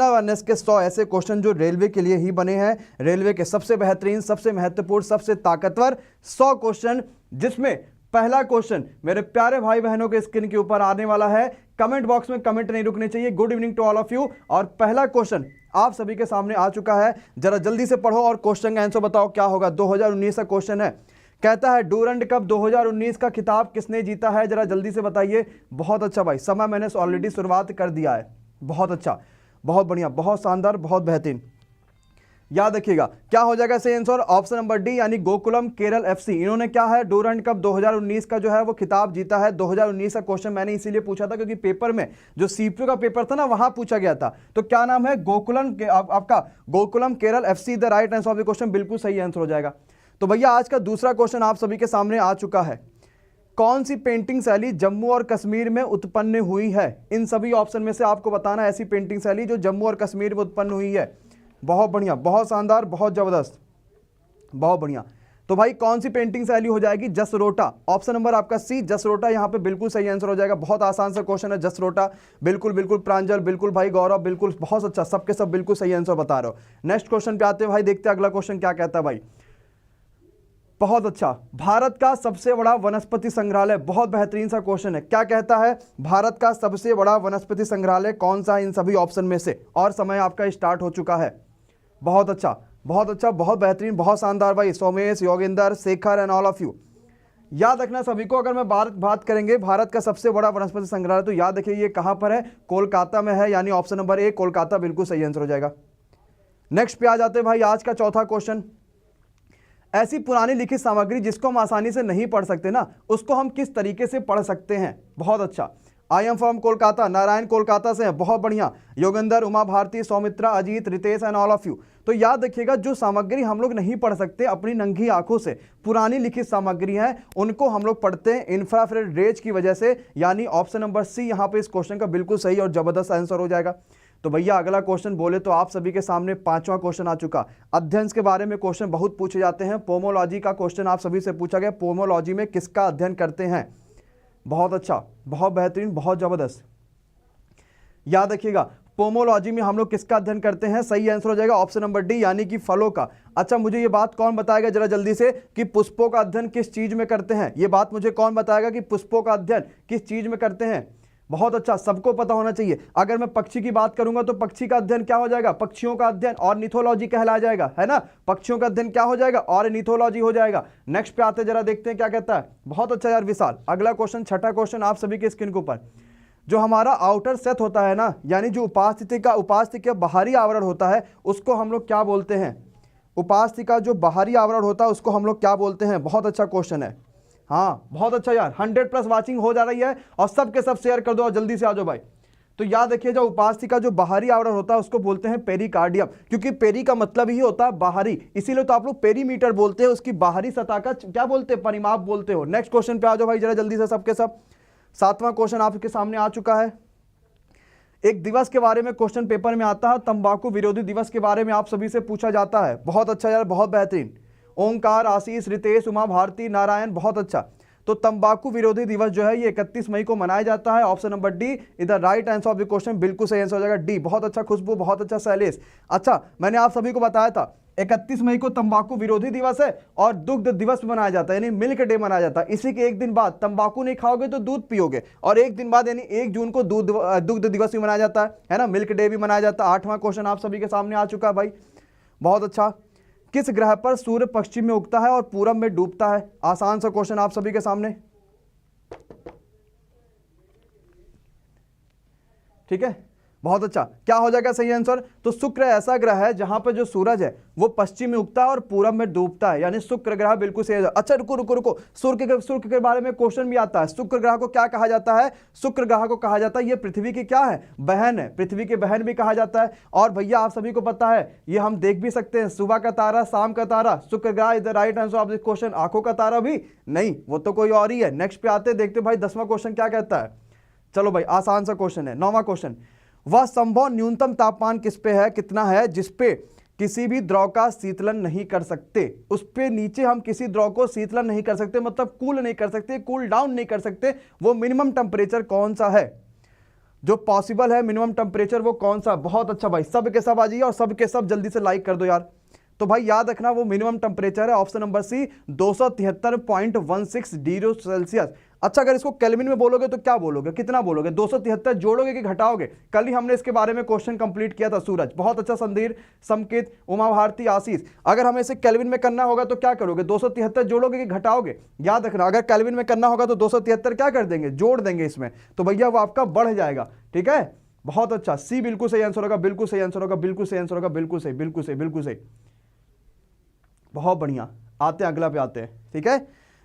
Awareness के 100 ऐसे question जो रेलवे के लिए ही बने हैं, रेलवे के सबसे बेहतरीन, सबसे महत्वपूर्ण, सबसे ताकतवर 100 क्वेश्चन, जिसमें पहला क्वेश्चन मेरे प्यारे भाई बहनों के स्क्रीन के ऊपर आने वाला है। कमेंट बॉक्स में कमेंट नहीं रुकने चाहिए। Good evening to all of you. और पहला क्वेश्चन आप सभी के सामने आ चुका है, जरा जल्दी से पढ़ो और क्वेश्चन का आंसर बताओ क्या होगा। 2019 का क्वेश्चन है, कहता है डूरंड कप 2019 का खिताब किसने जीता है, जरा जल्दी से बताइए। बहुत अच्छा भाई, समय मैंने ऑलरेडी शुरुआत कर दिया है। बहुत अच्छा, बहुत बढ़िया, बहुत शानदार, बहुत बेहतरीन। याद रखिएगा क्या हो जाएगा सही आंसर, ऑप्शन नंबर डी यानी गोकुलम केरल एफसी। इन्होंने क्या है डूरंड कप 2019 का जो है वो खिताब जीता है। 2019 का क्वेश्चन मैंने इसीलिए पूछा था क्योंकि पेपर में जो सीपीयू का पेपर था ना वहां पूछा गया था। तो क्या नाम है, गोकुलम आपका Gokulam Kerala FC. The right answer of the question, बिल्कुल सही आंसर हो जाएगा। तो भैया आज का दूसरा क्वेश्चन आप सभी के सामने आ चुका है। कौन सी पेंटिंग शैली जम्मू और कश्मीर में उत्पन्न हुई है। इन सभी ऑप्शन में से आपको बताना ऐसी पेंटिंग शैली जो जम्मू और कश्मीर में उत्पन्न हुई है। बहुत बढ़िया, बहुत शानदार, बहुत जबरदस्त, बहुत बढ़िया। तो भाई कौन सी पेंटिंग शैली हो जाएगी, जसरोटा। ऑप्शन नंबर आपका सी जसरोटा यहां पे बिल्कुल सही आंसर हो जाएगा। बहुत आसान सा क्वेश्चन है, जसरोटा। बिल्कुल बिल्कुल प्रांजल, बिल्कुल भाई गौरव, बिल्कुल बहुत अच्छा, सबके सब बिल्कुल सही आंसर बता रहे हो। नेक्स्ट क्वेश्चन पे आते हैं भाई, देखते हैं अगला क्वेश्चन क्या कहता है भाई। बहुत अच्छा, भारत का सबसे बड़ा वनस्पति संग्रहालय, बहुत बेहतरीन सा क्वेश्चन है। क्या कहता है, भारत का सबसे बड़ा वनस्पति संग्रहालय कौन सा है इन सभी ऑप्शन में से। और समय आपका स्टार्ट हो चुका है। बहुत अच्छा, बहुत अच्छा, बहुत बेहतरीन, बहुत शानदार भाई। Somesh, Yogendra, Shekhar and all of you. याद रखना सभी को, अगर मैं बात करेंगे भारत का सबसे बड़ा वनस्पति संग्रहालय तो याद रखिए ये कहां पर है, कोलकाता में है, यानी ऑप्शन नंबर ए कोलकाता बिल्कुल सही आंसर हो जाएगा। नेक्स्ट पे आ जाते हैं भाई, आज का चौथा क्वेश्चन। ऐसी पुरानी लिखित सामग्री जिसको हम आसानी से नहीं पढ़ सकते ना, उसको हम किस तरीके से पढ़ सकते हैं। बहुत अच्छा, I am from Kolkata, Narayan Kolkata से हैं, बहुत बढ़िया। Yogendra, Uma Bharti, Saumitra, Ajit, Ritesh and all of you. तो याद रखिएगा जो सामग्री हम लोग नहीं पढ़ सकते अपनी नंगी आंखों से, पुरानी लिखित सामग्री है, उनको हम लोग पढ़ते हैं इंफ्रारेड रेज की वजह से, यानी ऑप्शन नंबर सी यहाँ पे इस क्वेश्चन का बिल्कुल सही और जबरदस्त आंसर हो जाएगा। तो भैया अगला क्वेश्चन बोले तो आप सभी के सामने पांचवा क्वेश्चन आ चुका। अध्ययन के बारे में क्वेश्चन बहुत पूछे जाते हैं। पोमोलॉजी का क्वेश्चन आप सभी से पूछा गया, पोमोलॉजी में किसका अध्ययन करते हैं। बहुत अच्छा, बहुत बेहतरीन, बहुत जबरदस्त। याद रखिएगा पोमोलॉजी में हम लोग किसका अध्ययन करते हैं, सही आंसर हो जाएगा ऑप्शन नंबर डी यानी कि फलों का। अच्छा मुझे ये बात कौन बताएगा जरा जल्दी से कि पुष्पों का अध्ययन किस चीज में करते हैं। ये बात मुझे कौन बताएगा कि पुष्पों का अध्ययन किस चीज में करते हैं। बहुत अच्छा, सबको पता होना चाहिए। अगर मैं पक्षी की बात करूंगा तो पक्षी का अध्ययन क्या हो जाएगा, पक्षियों का अध्ययन ऑर्निथोलॉजी कहला जाएगा, है ना। पक्षियों का अध्ययन क्या हो जाएगा, ऑर्निथोलॉजी हो जाएगा। नेक्स्ट पे आते जरा देखते हैं क्या कहता है। बहुत अच्छा यार विशाल। अगला क्वेश्चन, छठा क्वेश्चन आप सभी के स्क्रीन के ऊपर। जो हमारा आउटर सेट होता है ना, यानी जो उपास्थिति का बाहरी आवरण होता है उसको हम लोग क्या बोलते हैं। उपास्थिति का जो बाहरी आवरण होता है उसको हम लोग क्या बोलते हैं। बहुत अच्छा क्वेश्चन है। हाँ बहुत अच्छा यार, 100+ वाचिंग हो जा रही है और सबके सब शेयर कर दो और जल्दी से आ जाओ भाई। तो याद रखिए जो उपास्थि का जो बाहरी आवरण होता है उसको बोलते हैं पेरिकार्डियम, क्योंकि पेरी का मतलब ही होता है बाहरी, इसीलिए तो आप लोग पेरीमीटर बोलते हैं, उसकी बाहरी सतह का क्या बोलते हैं, परिमाप बोलते हो। नेक्स्ट क्वेश्चन पे आ जाओ भाई जरा जल्दी से सबके सब। सातवां क्वेश्चन आपके सामने आ चुका है। एक दिवस के बारे में क्वेश्चन पेपर में आता है, तंबाकू विरोधी दिवस के बारे में आप सभी से पूछा जाता है। बहुत अच्छा यार, बहुत बेहतरीन। ओंकार, आशीष, रितेश, उमा भारती, नारायण, बहुत अच्छा। तो तंबाकू विरोधी दिवस जो है ये 31 मई को मनाया जाता है। ऑप्शन नंबर डी इधर right answer of the question, बिल्कुल सही आंसर हो जाएगा डी। बहुत अच्छा खुशबू, बहुत अच्छा शैलेश। अच्छा मैंने आप सभी को बताया था 31 मई को तंबाकू विरोधी दिवस है और दुग्ध दिवस मनाया जाता है, यानी मिल्क डे मनाया जाता है। इसी के एक दिन बाद तंबाकू नहीं खाओगे तो दूध पियोगे, और एक दिन बाद यानी 1 जून को दुग्ध दिवस भी मनाया जाता है ना, मिल्क डे भी मनाया जाता है। 8वां क्वेश्चन आप सभी के सामने आ चुका है भाई। बहुत अच्छा, किस ग्रह पर सूर्य पश्चिम में उगता है और पूरब में डूबता है। आसान सा क्वेश्चन आप सभी के सामने, ठीक है। बहुत अच्छा, क्या हो जाएगा सही आंसर। तो शुक्र ऐसा ग्रह है जहां पर जो सूरज है वो पश्चिम में उगता है और पूरब में डूबता है, यानी शुक्र ग्रह बिल्कुल सही है। अच्छा रुको रुको रुको, शुक्र के बारे में क्वेश्चन भी आता है। शुक्र ग्रह को क्या कहा जाता है, शुक्र ग्रह को कहा जाता है ये पृथ्वी की क्या है, बहन है, पृथ्वी की बहन भी कहा जाता है। और भैया आप सभी को पता है ये हम देख भी सकते हैं, सुबह का तारा, शाम का तारा, शुक्र ग्रह is the right answer of this question. आंखों का तारा भी नहीं, वो तो कोई और ही है। नेक्स्ट पे आते देखते भाई 10वां क्वेश्चन क्या कहता है। चलो भाई आसान सा क्वेश्चन है। 9वां क्वेश्चन, वह संभव न्यूनतम तापमान किस पे है, कितना है, जिसपे किसी भी द्रव का शीतलन नहीं कर सकते। उस पे नीचे हम किसी द्रव को शीतलन नहीं कर सकते, मतलब कूल नहीं कर सकते, कूल डाउन नहीं कर सकते। वो मिनिमम टेम्परेचर कौन सा है। जो पॉसिबल है मिनिमम टेम्परेचर वो कौन सा? बहुत अच्छा भाई, सब के सब आ जाइए और सब के सब जल्दी से लाइक कर दो यार। तो भाई याद रखना वो मिनिमम टेम्परेचर है option number C 273.16 degree Celsius. अच्छा, अगर इसको केल्विन में बोलोगे तो क्या बोलोगे, कितना बोलोगे? 273 जोड़ोगे कि घटाओगे? कल ही हमने इसके बारे में क्वेश्चन कंप्लीट किया था। सूरज बहुत अच्छा, संदीर, समकित, उमा भारती, आशीष। अगर हमें इसे केल्विन में करना होगा तो क्या करोगे? 273 जोड़ोगे कि घटाओगे? याद रखना अगर केल्विन में करना होगा तो 273 क्या कर देंगे, जोड़ देंगे इसमें, तो भैया वो आपका बढ़ जाएगा। ठीक है, बहुत अच्छा, सी बिल्कुल सही आंसर होगा, बिल्कुल सही आंसर होगा, बिल्कुल सही आंसर होगा, बिल्कुल सही, बिल्कुल सही, बिल्कुल सही, बहुत बढ़िया। आते हैं अगला पे आते हैं। ठीक है,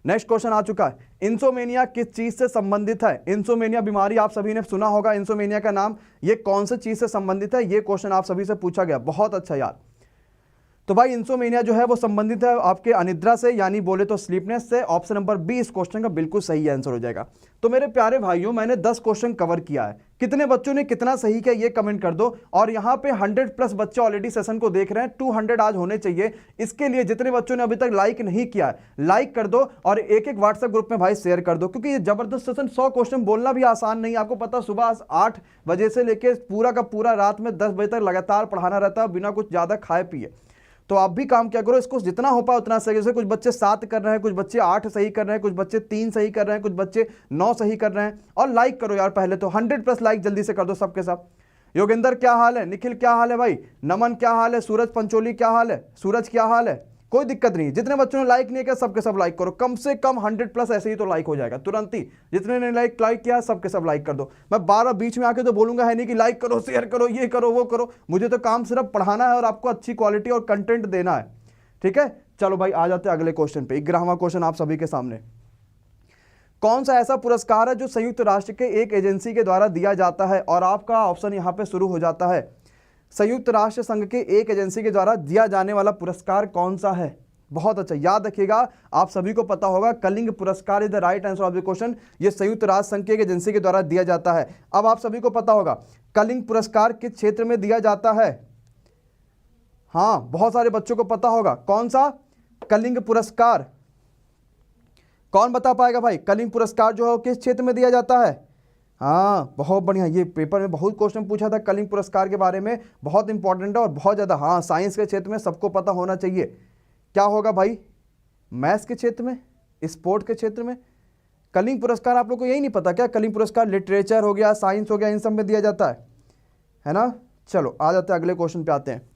नेक्स्ट क्वेश्चन आ चुका है। इंसोमेनिया किस चीज से संबंधित है? इंसोमेनिया बीमारी आप सभी ने सुना होगा, इंसोमेनिया का नाम, ये कौन सी चीज से संबंधित है? ये क्वेश्चन आप सभी से पूछा गया। बहुत अच्छा यार। तो भाई इंसोमेनिया जो है वो संबंधित है आपके अनिद्रा से, यानी बोले तो स्लीपनेस से। ऑप्शन नंबर बी इस क्वेश्चन का बिल्कुल सही आंसर हो जाएगा। तो मेरे प्यारे भाइयों, मैंने 10 क्वेश्चन कवर किया है। कितने बच्चों ने कितना सही किया ये कमेंट कर दो। और यहाँ पे 100+ बच्चे ऑलरेडी सेशन को देख रहे हैं, 200 आज होने चाहिए। इसके लिए जितने बच्चों ने अभी तक लाइक नहीं किया है, लाइक कर दो और एक एक व्हाट्सएप ग्रुप में भाई शेयर कर दो, क्योंकि ये जबरदस्त सेशन, 100 क्वेश्चन बोलना भी आसान नहीं। आपको पता, सुबह 8 बजे से लेकर पूरा का पूरा रात में 10 बजे तक लगातार पढ़ाना रहता है बिना कुछ ज्यादा खाए पिए। तो आप भी काम क्या करो, इसको जितना हो पाए उतना सही। जैसे कुछ बच्चे 7 कर रहे हैं, कुछ बच्चे 8 सही कर रहे हैं, कुछ बच्चे 3 सही कर रहे हैं, कुछ बच्चे 9 सही कर रहे हैं। और लाइक करो यार, पहले तो 100+ लाइक जल्दी से कर दो सबके सब। योगेंद्र क्या हाल है? निखिल क्या हाल है भाई? नमन क्या हाल है? सूरज पंचोली क्या हाल है? सूरज क्या हाल है? कोई दिक्कत नहीं, जितने बच्चों ने लाइक नहीं किया सबके सब लाइक करो, कम से कम 100+ ऐसे ही तो लाइक हो जाएगा तुरंत ही। जितने ने लाइक किया सबके सब लाइक कर दो। मैं 12 बीच में आके तो बोलूंगा है नहीं कि लाइक करो, शेयर करो, ये करो, वो करो। मुझे तो काम सिर्फ पढ़ाना है और आपको अच्छी क्वालिटी और कंटेंट देना है। ठीक है, चलो भाई आ जाते हैं अगले क्वेश्चन पे। 11वां क्वेश्चन आप सभी के सामने। कौन सा ऐसा पुरस्कार है जो संयुक्त राष्ट्र के एक एजेंसी के द्वारा दिया जाता है? और आपका ऑप्शन यहां पे शुरू हो जाता है। संयुक्त राष्ट्र संघ के एक एजेंसी के द्वारा दिया जाने वाला पुरस्कार कौन सा है? बहुत अच्छा, याद रखिएगा, आप सभी को पता होगा, कलिंग पुरस्कार is the right answer of the question. ये संयुक्त राष्ट्र संघ की एक एजेंसी के द्वारा दिया जाता है। अब आप सभी को पता होगा कलिंग पुरस्कार किस क्षेत्र में दिया जाता है? हाँ, बहुत सारे बच्चों को पता होगा। कौन सा कलिंग पुरस्कार? कौन बता पाएगा भाई? कलिंग पुरस्कार जो है किस क्षेत्र में दिया जाता है? हाँ, बहुत बढ़िया, ये पेपर में बहुत क्वेश्चन पूछा था कलिंग पुरस्कार के बारे में, बहुत इंपॉर्टेंट है और बहुत ज़्यादा। हाँ, साइंस के क्षेत्र में सबको पता होना चाहिए। क्या होगा भाई? मैथ्स के क्षेत्र में, स्पोर्ट के क्षेत्र में। कलिंग पुरस्कार आप लोग को यही नहीं पता क्या? कलिंग पुरस्कार लिटरेचर हो गया, साइंस हो गया, इन सब में दिया जाता है ना। चलो आ जाते हैं अगले क्वेश्चन पे आते हैं।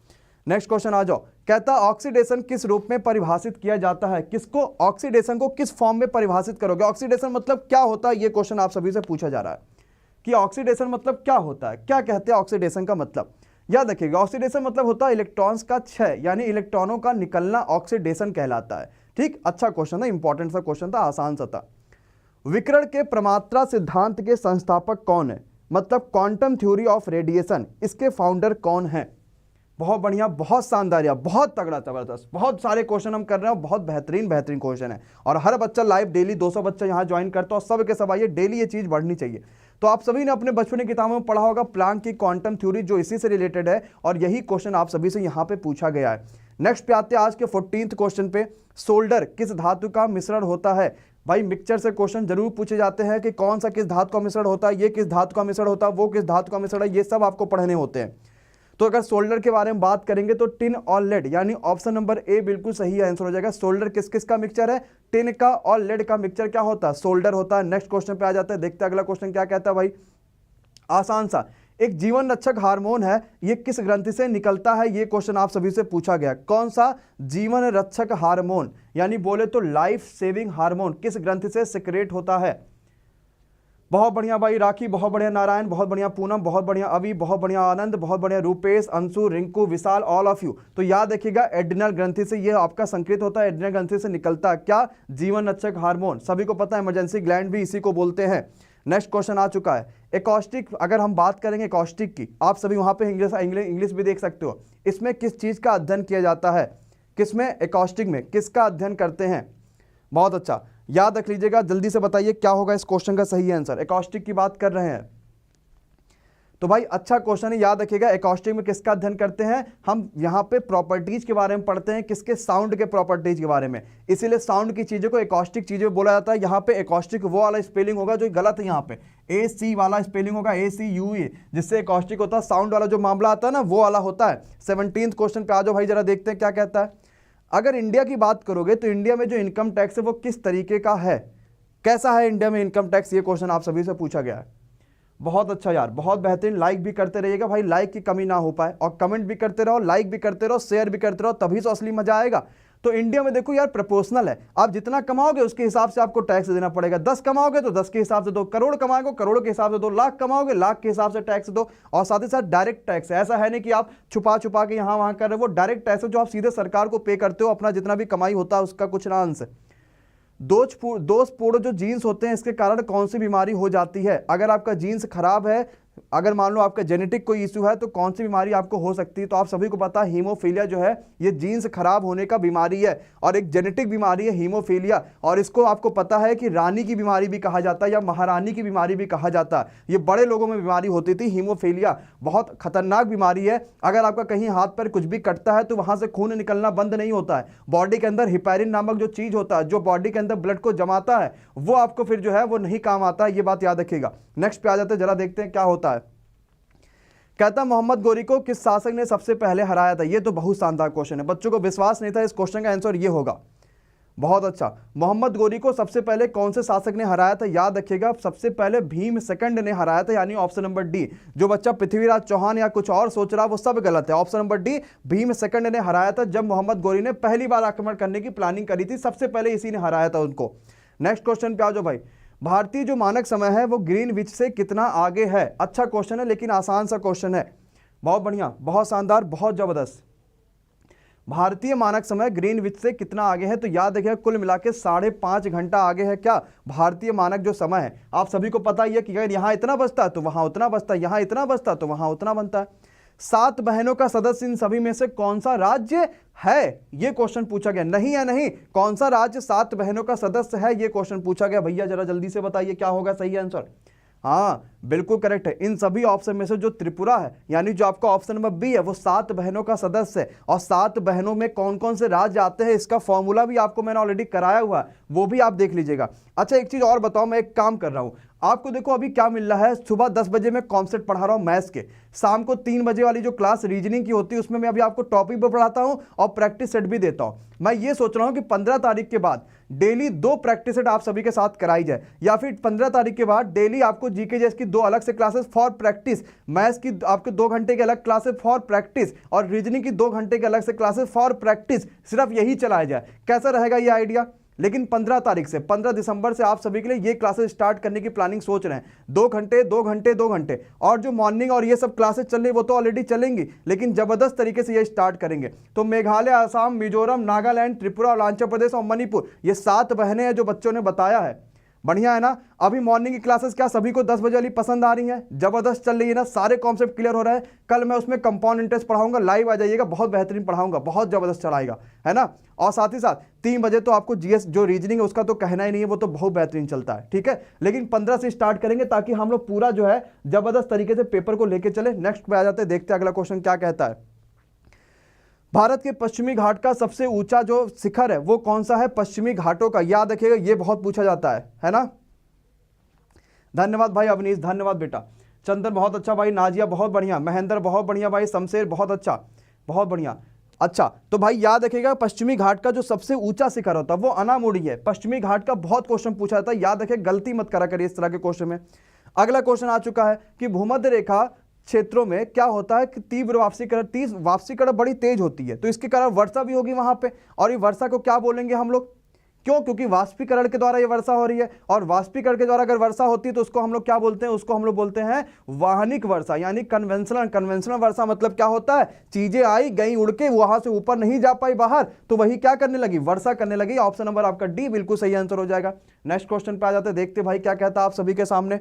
नेक्स्ट क्वेश्चन आ जाओ। कहता ऑक्सीडेशन किस रूप में परिभाषित किया जाता है? किसको, ऑक्सीडेशन को किस फॉर्म में परिभाषित करोगे? ऑक्सीडेशन मतलब क्या होता है, ये क्वेश्चन आप सभी से पूछा जा रहा है कि ऑक्सीडेशन मतलब क्या होता है, क्या कहते हैं ऑक्सीडेशन का मतलब। याद रखिएगा, ऑक्सीडेशन मतलब होता है इलेक्ट्रॉन्स का क्षय, यानी इलेक्ट्रॉनों का निकलना ऑक्सीडेशन कहलाता है। ठीक, अच्छा क्वेश्चन था, इंपॉर्टेंट सा क्वेश्चन था, आसान सा था। विकिरण के प्रमात्रा सिद्धांत के संस्थापक कौन है? मतलब क्वांटम थ्योरी ऑफ रेडिएशन, इसके फाउंडर कौन है? बहुत बढ़िया, बहुत शानदार यार, बहुत तगड़ा, जबरदस्त। बहुत सारे क्वेश्चन हम कर रहे हैं, बहुत बेहतरीन क्वेश्चन है। और हर बच्चा लाइव डेली 200 बच्चा यहाँ ज्वाइन करता है और सब के सब आइए, डेली ये चीज बढ़नी चाहिए। तो आप सभी ने अपने बचपन की किताबों में पढ़ा होगा प्लैंक की क्वांटम थ्योरी, जो इसी से रिलेटेड है और यही क्वेश्चन आप सभी से यहाँ पे पूछा गया है। नेक्स्ट पे आते हैं आज के 14th क्वेश्चन पे। सोल्डर किस धातु का मिश्रण होता है? भाई मिक्सचर से क्वेश्चन जरूर पूछे जाते हैं कि कौन सा किस धातु का मिश्रण होता है, ये किस धातु का मिश्रण होता है, वो किस धातु का मिश्रण है, ये सब आपको पढ़ने होते हैं। तो अगर सोल्डर के बारे में बात करेंगे तो टिन और लेड, यानी ऑप्शन नंबर ए बिल्कुल सही आंसर हो जाएगा। सोल्डर किस किस का मिक्सचर है? टिन का और लेड का मिक्सचर क्या होता है? सोल्डर होता है। नेक्स्ट क्वेश्चन पे आ जाता है, देखते हैं अगला क्वेश्चन क्या कहता है भाई। आसान सा, एक जीवन रक्षक हार्मोन है, ये किस ग्रंथि से निकलता है? ये क्वेश्चन आप सभी से पूछा गया। कौन सा जीवन रक्षक हार्मोन, यानी बोले तो लाइफ सेविंग हार्मोन, किस ग्रंथि से सिक्रेट होता है? बहुत बढ़िया भाई राखी, बहुत बढ़िया नारायण, बहुत बढ़िया पूनम, बहुत बढ़िया अभी, बहुत बढ़िया आनंद, बहुत बढ़िया रूपेश, अंशु, रिंकू, विशाल, ऑल ऑफ यू। तो याद रखिएगा एड्रिनल ग्रंथि से ये आपका संकेत होता है, एड्रिनल ग्रंथि से निकलता है क्या? जीवन रक्षक हार्मोन। सभी को पता है, इमरजेंसी ग्लैंड भी इसी को बोलते हैं। नेक्स्ट क्वेश्चन आ चुका है। एकॉस्टिक, अगर हम बात करेंगे एकॉस्टिक की, आप सभी वहां पे इंग्लिश भी देख सकते हो। इसमें किस चीज का अध्ययन किया जाता है? किसमें? एकॉस्टिक में किसका अध्ययन करते हैं? बहुत अच्छा, याद रख लीजिएगा, जल्दी से बताइए क्या होगा इस क्वेश्चन का सही आंसर। एकॉस्टिक की बात कर रहे हैं। तो भाई अच्छा क्वेश्चन है, याद रखिएगा। एकॉस्टिक में किसका अध्ययन करते हैं हम? यहाँ पे प्रॉपर्टीज के बारे में पढ़ते हैं, किसके? साउंड के प्रॉपर्टीज के बारे में। इसीलिए साउंड की चीजों को एकॉस्टिक चीजें बोला जाता है। यहाँ पे एकॉस्टिक वो वाला स्पेलिंग होगा जो गलत है, यहाँ पे AC वाला स्पेलिंग होगा, ACUE, जिससे एकॉस्टिक होता है। साउंड वाला जो मामला आता है ना, वो वाला होता है। 17th क्वेश्चन पे आ जाओ भाई, जरा देखते हैं क्या कहता है। अगर इंडिया की बात करोगे तो इंडिया में जो इनकम टैक्स है वो किस तरीके का है, कैसा है इंडिया में इनकम टैक्स? ये क्वेश्चन आप सभी से पूछा गया है। बहुत अच्छा यार, बहुत बेहतरीन। लाइक भी करते रहिएगा भाई, लाइक की कमी ना हो पाए, और कमेंट भी करते रहो, लाइक भी करते रहो, शेयर भी करते रहो, तभी तो असली मजा आएगा। तो इंडिया में देखो यार, प्रोपोर्शनल है। आप जितना कमाओगे उसके हिसाब से आपको टैक्स देना पड़ेगा। 10 कमाओगे तो 10 के हिसाब से दो, करोड़ कमाओगे करोड़ के हिसाब से दो, लाख कमाओगे लाख के हिसाब से टैक्स दो। और साथ ही साथ डायरेक्ट टैक्स है, ऐसा है नहीं कि आप छुपा छुपा के यहाँ वहां कर रहे हो। वो डायरेक्ट टैक्स है जो आप सीधे सरकार को पे करते हो, अपना जितना भी कमाई होता है उसका कुछ ना अंश। दोषपूर्ण जो जीन्स होते हैं, इसके कारण कौन सी बीमारी हो जाती है? अगर आपका जीन्स खराब है, अगर मान लो आपका जेनेटिक कोई इशू है, तो कौन सी बीमारी आपको हो सकती है? तो आप सभी को पता है हीमोफीलिया जो है ये जीन्स खराब होने का बीमारी है, और एक जेनेटिक बीमारी है हीमोफीलिया। और इसको आपको पता है कि रानी की बीमारी भी कहा जाता है, या महारानी की बीमारी भी कहा जाता है। ये बड़े लोगों में बीमारी होती थी हीमोफीलिया, बहुत खतरनाक बीमारी है। अगर आपका कहीं हाथ पर कुछ भी कटता है तो वहां से खून निकलना बंद नहीं होता है। बॉडी के अंदर हिपैरिन नामक जो चीज होता है, जो बॉडी के अंदर ब्लड को जमाता है, वो आपको फिर जो है वो नहीं काम आता है। ये बात याद रखिएगा। नेक्स्ट पे आ जाते हैं, जरा देखते हैं क्या होता है। कहता मोहम्मद गोरी को किस शासक ने सबसे पहले हराया था? ये तो बहुत शानदार क्वेश्चन है, बच्चों को विश्वास नहीं था, इस क्वेश्चन का आंसर ये होगा। बहुत अच्छा। मोहम्मद गोरी को सबसे पहले कौन से शासक ने हराया था? याद रखिएगा, सबसे पहले भीम सेकंड ने हराया था, यानी ऑप्शन नंबर डी। जो बच्चा पृथ्वीराज चौहान या कुछ और सोच रहा है वो सब गलत है। Option number D, Bhim second ने हराया था जब मोहम्मद गोरी ने पहली बार आक्रमण करने की प्लानिंग करी थी, सबसे पहले इसी ने हराया था उनको। नेक्स्ट क्वेश्चन पे आ जाओ भाई। भारतीय जो मानक समय है वो ग्रीनविच से कितना आगे है? अच्छा क्वेश्चन है, लेकिन आसान सा क्वेश्चन है। बहुत बढ़िया, बहुत शानदार, बहुत जबरदस्त। भारतीय मानक समय ग्रीनविच से कितना आगे है? तो याद रखिएगा, कुल मिला के 5.5 घंटा आगे है क्या भारतीय मानक जो समय है। आप सभी को पता ही है कि अगर यहाँ इतना बचता है तो वहां उतना बचता है, यहाँ इतना बचता है तो वहां उतना बनता है। 7 बहनों का सदस्य इन सभी में से कौन सा राज्य है? ये क्वेश्चन पूछा गया। नहीं है नहीं, कौन सा राज्य 7 बहनों का सदस्य है, ये क्वेश्चन पूछा गया। भैया जरा जल्दी से बताइए क्या होगा सही आंसर। हाँ बिल्कुल करेक्ट है। इन सभी ऑप्शन में से जो त्रिपुरा है, यानी जो आपका ऑप्शन नंबर बी है, वो 7 बहनों का सदस्य है। और 7 बहनों में कौन कौन से राज्य आते हैं, इसका फॉर्मूला भी आपको मैंने ऑलरेडी कराया हुआ है, वो भी आप देख लीजिएगा। अच्छा एक चीज और बताओ, मैं एक काम कर रहा हूं आपको, देखो अभी क्या मिल रहा है। सुबह 10 बजे मैं कॉन्सेप्ट पढ़ा रहा हूं मैथ्स के, शाम को 3 बजे वाली जो क्लास रीजनिंग की होती है उसमें मैं अभी आपको टॉपिक भी पढ़ाता हूं और प्रैक्टिस सेट भी देता हूं। मैं ये सोच रहा हूं कि 15 तारीख के बाद डेली 2 प्रैक्टिस सेट आप सभी के साथ कराई जाए, या फिर 15 तारीख के बाद डेली आपको जीके जैस की 2 अलग से क्लासेस फॉर प्रैक्टिस, मैथ्स की आपके 2 घंटे के अलग क्लासेस फॉर प्रैक्टिस, और रीजनिंग की 2 घंटे के अलग से क्लासेस फॉर प्रैक्टिस, सिर्फ यही चलाया जाए। कैसा रहेगा ये आइडिया? लेकिन 15 तारीख से 15 दिसंबर से आप सभी के लिए ये क्लासेस स्टार्ट करने की प्लानिंग सोच रहे हैं। 2 घंटे 2 घंटे 2 घंटे, और जो मॉर्निंग और ये सब क्लासेस चल रही वो तो ऑलरेडी चलेंगी, लेकिन जबरदस्त तरीके से ये स्टार्ट करेंगे। तो मेघालय, असम, मिजोरम, नागालैंड, त्रिपुरा, अरुणाचल प्रदेश और मणिपुर, ये 7 बहनें हैं जो बच्चों ने बताया है। बढ़िया है ना? अभी मॉर्निंग की क्लासेस क्या सभी को 10 बजे वाली पसंद आ रही है? जबरदस्त चल रही है ना? सारे कॉन्सेप्ट क्लियर हो रहा है। कल मैं उसमें कंपाउंड इंटरेस्ट पढ़ाऊंगा, लाइव आ जाइएगा, बहुत बेहतरीन पढ़ाऊंगा, बहुत जबरदस्त चलाएगा, है ना? और साथ ही साथ 3 बजे तो आपको जीएस जो रीजनिंग है उसका तो कहना ही नहीं है, वो तो बहुत बेहतरीन चलता है, ठीक है। लेकिन 15 से स्टार्ट करेंगे ताकि हम लोग पूरा जो है जबरदस्त तरीके से पेपर को लेके चले। नेक्स्ट पे आ जाते हैं, देखते हैं अगला क्वेश्चन क्या कहता है। भारत के पश्चिमी घाट का सबसे ऊंचा जो शिखर है वो कौन सा है? पश्चिमी घाटों का, याद रखिएगा, ये बहुत पूछा जाता है ना? धन्यवाद भाई अवनीश, धन्यवाद बेटा। चंदन बहुत अच्छा भाई, नाजिया बहुत बढ़िया, महेंद्र बहुत बढ़िया भाई, शमशेर बहुत अच्छा, बहुत बढ़िया। अच्छा तो भाई याद रखिएगा, पश्चिमी घाट का जो सबसे ऊंचा शिखर होता है वो अनामुड़ी है। पश्चिमी घाट का बहुत क्वेश्चन पूछा जाता है, याद रखिए, गलती मत करा करिए इस तरह के क्वेश्चन में। अगला क्वेश्चन आ चुका है कि भूमध्य रेखा क्षेत्रों में क्या होता है कि तीव्र वापसी करण बड़ी तेज होती है, तो इसके कारण वर्षा भी होगी वहां पे। और ये वर्षा को क्या बोलेंगे हम लोग? क्यों? क्योंकि वाष्पीकरण के द्वारा ये वर्षा हो रही है, और वाष्पीकरण के द्वारा अगर वर्षा होती है तो उसको हम लोग क्या बोलते हैं? उसको हम लोग बोलते हैं वाहनिक वर्षा, यानी कन्वेंशनल वर्षा। मतलब क्या होता है? चीजें आई गई उड़ के, वहां से ऊपर नहीं जा पाई बाहर, तो वही क्या करने लगी? वर्षा करने लगी। ऑप्शन नंबर आपका डी बिल्कुल सही आंसर हो जाएगा। नेक्स्ट क्वेश्चन पे आ जाते हैं, देखते भाई क्या कहता है आप सभी के सामने।